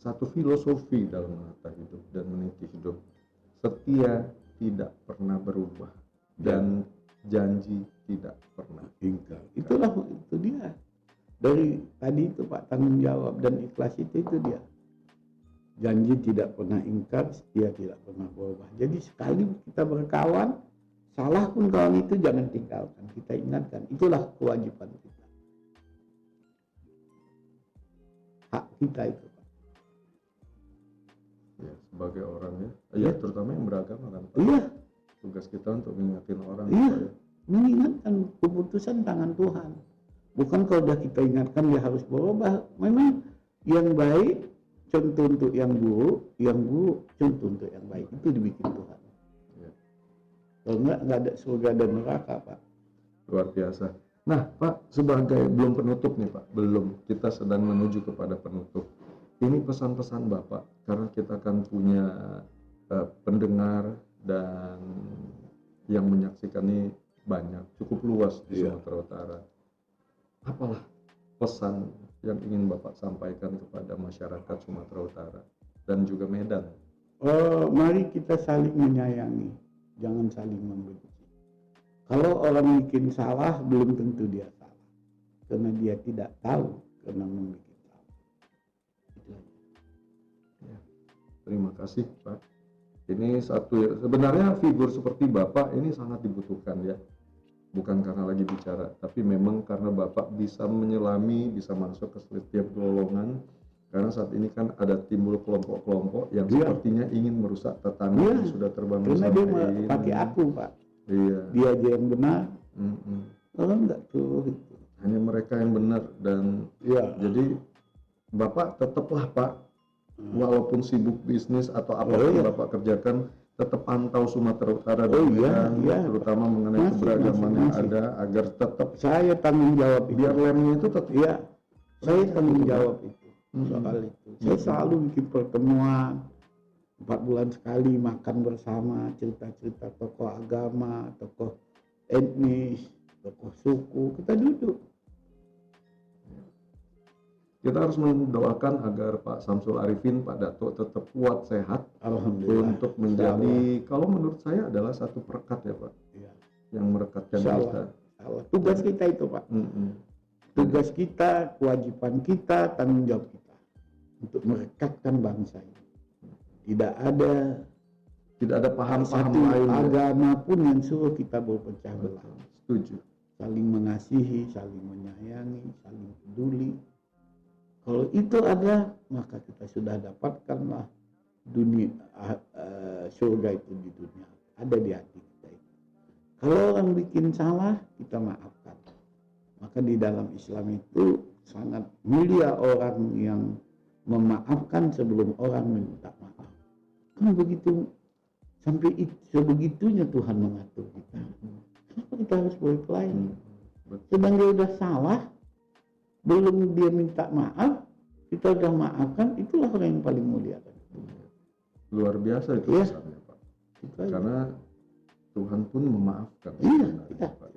Speaker 1: satu filosofi dalam menata hidup dan meniti hidup. Setia tidak pernah berubah dan janji tidak pernah
Speaker 2: Ingkar. Itulah itu dia. Dari tadi itu Pak, tanggung jawab dan ikhlas itu dia. Janji tidak pernah ingkar, setia tidak pernah berubah. Jadi sekali kita berkawan, salah pun kawan itu jangan tinggalkan. Kita ingatkan, itulah kewajiban kita. Hak kita itu Pak.
Speaker 1: ya, sebagai orang ya, terutama yang beragama kan Pak.
Speaker 2: Iya,
Speaker 1: Tugas kita untuk mengingatkan orang.
Speaker 2: iya.
Speaker 1: Pak, ya.
Speaker 2: Mengingatkan keputusan tangan Tuhan. Bukan kalau sudah kita ingatkan dia harus berubah. Memang yang baik contoh untuk yang buruk contoh untuk yang baik. Itu dibikin Tuhan.
Speaker 1: Ya.
Speaker 2: Kalau enggak ada surga dan neraka Pak.
Speaker 1: Luar biasa. Nah Pak, sebagai belum penutup nih Pak, belum, kita sedang menuju kepada penutup. Ini pesan-pesan Bapak, karena kita akan punya pendengar dan yang menyaksikan ini banyak, cukup luas di Sumatera Utara. Apalah pesan yang ingin Bapak sampaikan kepada masyarakat Sumatera Utara dan juga Medan?
Speaker 2: Mari kita saling menyayangi, jangan saling membenci. Kalau orang bikin salah, belum tentu dia salah, karena dia tidak tahu karena membuat salah. Itu aja.
Speaker 1: Ya, terima kasih Pak. Ini satu, sebenarnya figur seperti Bapak ini sangat dibutuhkan ya. Bukan karena lagi bicara, tapi memang karena Bapak bisa menyelami, bisa masuk ke setiap golongan. Karena saat ini kan ada timbul kelompok-kelompok yang sepertinya ingin merusak tetangga yang sudah terbangun.
Speaker 2: Karena dia pakai aku Pak.
Speaker 1: Iya.
Speaker 2: Dia aja yang benar. Orang enggak tuh.
Speaker 1: Hanya mereka yang benar dan jadi Bapak tetaplah Pak, walaupun sibuk bisnis atau apapun Bapak kerjakan, tetap pantau Sumatera Utara dan terutama mengenai keberagaman yang ada agar tetap
Speaker 2: saya tanggung jawab itu.
Speaker 1: Biar lemnya itu tetap
Speaker 2: saya tanggung jawab itu soal itu. Saya selalu bikin pertemuan 4 bulan sekali, makan bersama, cerita-cerita tokoh agama, tokoh etnis, tokoh suku, kita duduk.
Speaker 1: Kita harus mendoakan agar Pak Samsul Arifin, Pak Dato tetap kuat sehat.
Speaker 2: Alhamdulillah.
Speaker 1: Untuk menjadi, kalau menurut saya adalah satu perekat ya Pak, yang merekatkan kita.
Speaker 2: Tugas kita itu Pak. Tugas kita, kewajiban kita, tanggung jawab kita untuk merekatkan bangsa ini. Tidak ada paham-paham lain agama pun yang suruh kita berpecah belah.
Speaker 1: Setuju.
Speaker 2: Saling mengasihi, saling menyayangi, saling peduli. Kalau itu ada, maka kita sudah dapatkanlah dunia surga itu di dunia. Ada di hati kita itu. Kalau orang bikin salah, kita maafkan. Maka di dalam Islam itu sangat mulia orang yang memaafkan sebelum orang minta maaf. Kan begitu, sampai sebegitunya Tuhan mengatur kita. Kenapa kita harus berkelahi? Sedang dia sudah salah, belum dia minta maaf, kita sudah maafkan, itulah orang yang paling mulia.
Speaker 1: Luar biasa itu
Speaker 2: Iya.
Speaker 1: pesannya Pak.
Speaker 2: Itu aja.
Speaker 1: Karena Tuhan pun memaafkan.
Speaker 2: Iya,
Speaker 1: sebenarnya,
Speaker 2: iya.
Speaker 1: Pak.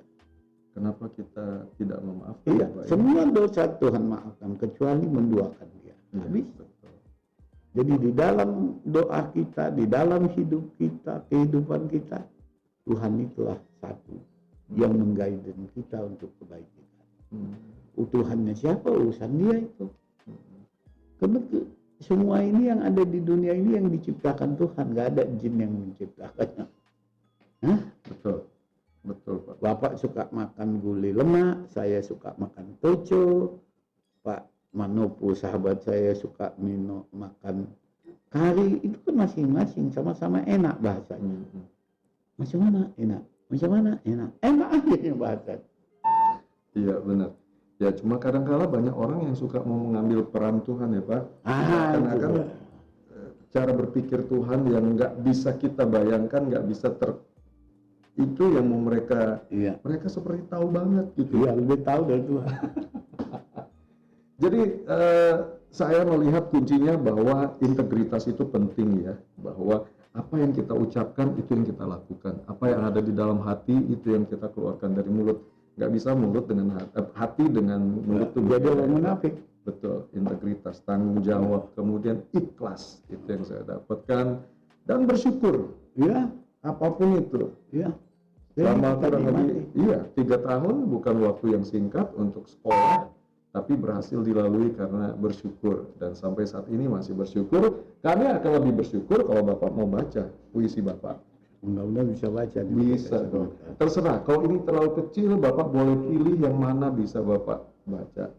Speaker 1: Kenapa kita tidak memaafkan?
Speaker 2: Iya,
Speaker 1: Pak, ya?
Speaker 2: semua dosa Tuhan maafkan kecuali menduakan dia.
Speaker 1: Iya,
Speaker 2: Habis.
Speaker 1: betul.
Speaker 2: Jadi di dalam doa kita, di dalam hidup kita, kehidupan kita, Tuhan itulah satu yang mengguide kita untuk kebaikan. Tuhannya siapa? Urusan dia itu. Karena semua ini yang ada di dunia ini yang diciptakan Tuhan, nggak ada jin yang menciptakannya. Hah?
Speaker 1: Betul, betul Pak.
Speaker 2: Bapak suka makan gulai lemak, saya suka makan toco, Pak Manopo sahabat saya suka makan kari, itu kan masing-masing sama-sama enak bahasanya. Macam mana enak? Macam mana enak? Enak aja yang bahasa.
Speaker 1: Iya benar. Ya cuma kadang-kala banyak orang yang suka mau mengambil peran Tuhan ya Pak. Karena
Speaker 2: Itu
Speaker 1: kan
Speaker 2: dia.
Speaker 1: cara berpikir Tuhan yang nggak bisa kita bayangkan, nggak bisa itu yang mau mereka
Speaker 2: Iya.
Speaker 1: seperti tahu banget gitu.
Speaker 2: Iya, lebih tahu dari Tuhan.
Speaker 1: Jadi saya melihat kuncinya bahwa integritas itu penting ya, bahwa apa yang kita ucapkan itu yang kita lakukan, apa yang ada di dalam hati itu yang kita keluarkan dari mulut. Nggak bisa mulut dengan hati dengan mulut itu
Speaker 2: Jadi
Speaker 1: berbeda,
Speaker 2: orang
Speaker 1: ya.
Speaker 2: munafik.
Speaker 1: Betul, integritas, tanggung jawab, kemudian ikhlas itu yang saya dapatkan dan bersyukur
Speaker 2: Iya,
Speaker 1: apapun itu.
Speaker 2: iya.
Speaker 1: Selama
Speaker 2: Jadi
Speaker 1: kurang
Speaker 2: kita
Speaker 1: lebih
Speaker 2: nikmati.
Speaker 1: 3 tahun bukan waktu yang singkat untuk sekolah, tapi berhasil dilalui karena bersyukur dan sampai saat ini masih bersyukur. Kami akan lebih bersyukur kalau Bapak mau baca puisi Bapak.
Speaker 2: Mudah-mudahan bisa baca.
Speaker 1: Bisa dong. Terserah. Kalau ini terlalu kecil, Bapak boleh pilih yang mana bisa Bapak baca.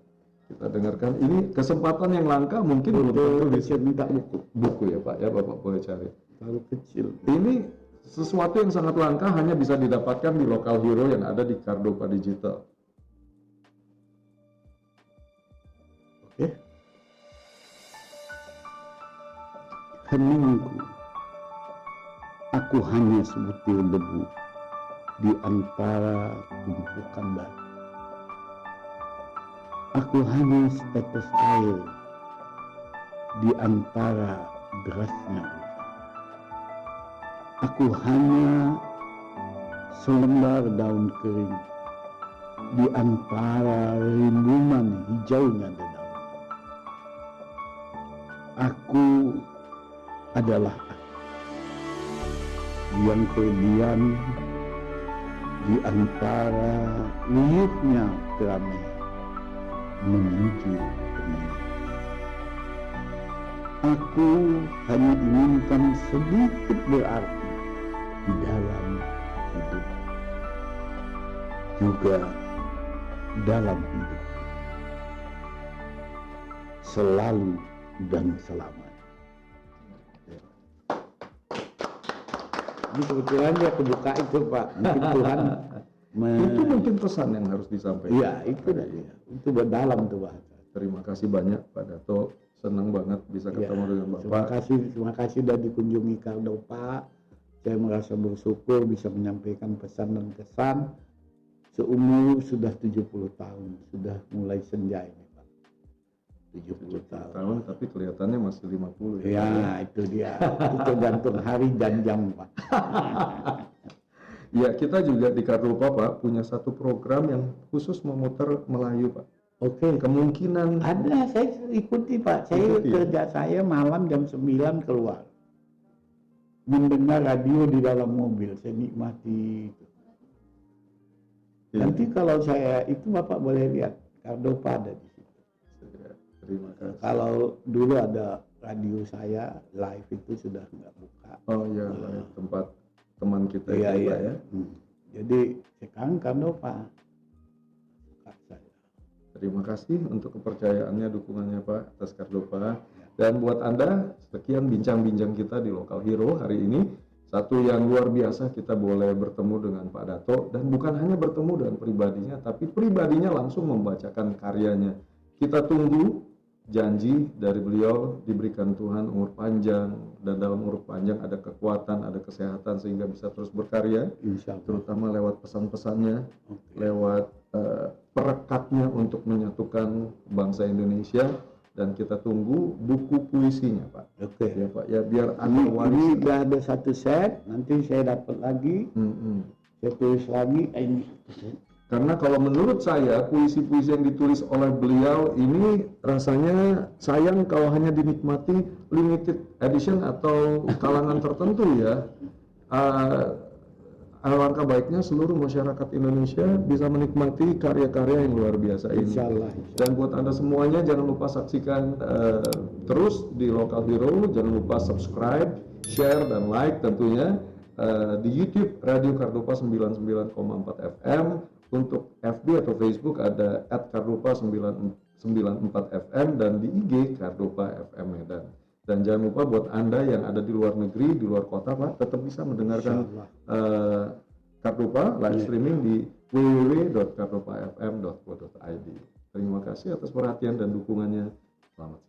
Speaker 1: Kita dengarkan. Ini kesempatan yang langka, mungkin belum tentu bisa.
Speaker 2: Minta buku.
Speaker 1: Buku ya Pak, ya Bapak boleh cari.
Speaker 2: Terlalu kecil.
Speaker 1: Ini sesuatu yang sangat langka, hanya bisa didapatkan di Lokal Hero yang ada di Cardopa Digital.
Speaker 2: Oke. Heningku, aku hanya sebutir debu di antara tumpukan batu. Aku hanya setetes air di antara derasnya hujan. Aku hanya selembar daun kering di antara rimbunan hijaunya dedaunan. Aku adalah yang berdiam di antara liuknya keramaian menuju kemenangan. Aku hanya inginkan sedikit berarti di dalam hidup, juga dalam hidup, selalu dan selamanya. Ini kebetulan dia kebuka itu Pak, mungkin Tuhan
Speaker 1: Itu mungkin pesan yang harus disampaikan.
Speaker 2: Iya, itu dah ya. Itu berdalam tuh bahasa.
Speaker 1: Terima kasih banyak Pak Dato. Senang banget bisa ketemu dengan Bapak.
Speaker 2: Terima kasih sudah dikunjungi Cardopa. Saya merasa bersyukur bisa menyampaikan pesan dan kesan. Seumur sudah 70 tahun, sudah mulai senja ini Pak. 70 tahun.
Speaker 1: Tapi kelihatannya masih 50 ya.
Speaker 2: Ya, itu dia. Itu tergantung hari dan jam Pak.
Speaker 1: Ya, kita juga di Cardopa Pak punya satu program yang khusus memutar Melayu Pak.
Speaker 2: Oke.
Speaker 1: Kemungkinan
Speaker 2: Ada, saya ikuti Pak. Saya
Speaker 1: Ikuti.
Speaker 2: kerja saya malam jam 9 keluar. Mendengar radio di dalam mobil, saya nikmati itu.
Speaker 1: Ya,
Speaker 2: Nanti kalau saya itu Bapak boleh lihat Cardopa ada di situ.
Speaker 1: terima kasih.
Speaker 2: Kalau dulu ada radio saya live itu sudah nggak buka.
Speaker 1: Oh iya, tempat teman kita
Speaker 2: Iya,
Speaker 1: itu,
Speaker 2: iya.
Speaker 1: Pak, ya.
Speaker 2: Jadi sekarang Cardopa. Suka saya.
Speaker 1: Terima kasih untuk kepercayaannya, dukungannya Pak atas Cardopa. Dan buat Anda, sekian bincang-bincang kita di Lokal Hero hari ini. Satu yang luar biasa, kita boleh bertemu dengan Pak Dato. Dan bukan hanya bertemu dengan pribadinya, tapi pribadinya langsung membacakan karyanya. Kita tunggu janji dari beliau, diberikan Tuhan umur panjang. Dan dalam umur panjang ada kekuatan, ada kesehatan sehingga bisa terus berkarya.
Speaker 2: Insya Allah.
Speaker 1: Terutama lewat pesan-pesannya,
Speaker 2: Oke.
Speaker 1: lewat perekatnya untuk menyatukan bangsa Indonesia, dan kita tunggu buku puisinya, Pak.
Speaker 2: Oke.
Speaker 1: Ya Pak, ya biar ada
Speaker 2: Ini
Speaker 1: warisan.
Speaker 2: udah ada satu set, nanti saya dapat lagi, saya tulis lagi. Ini
Speaker 1: Karena kalau menurut saya puisi-puisi yang ditulis oleh beliau ini rasanya sayang kalau hanya dinikmati limited edition atau kalangan tertentu ya. Alangkah baiknya seluruh masyarakat Indonesia bisa menikmati karya-karya yang luar biasa ini.
Speaker 2: Insya Allah.
Speaker 1: Dan buat Anda semuanya jangan lupa saksikan terus di Local Hero, jangan lupa subscribe, share dan like tentunya di YouTube Radio Kardopa 99,4 FM. Untuk FB atau Facebook ada @kardopa994fm dan di IG Kardopa FM Medan. Dan jangan lupa buat Anda yang ada di luar negeri, di luar kota Pak, tetap bisa mendengarkan Kardopa live streaming di www.kardopafm.co.id. Terima kasih atas perhatian dan dukungannya. Selamat siang.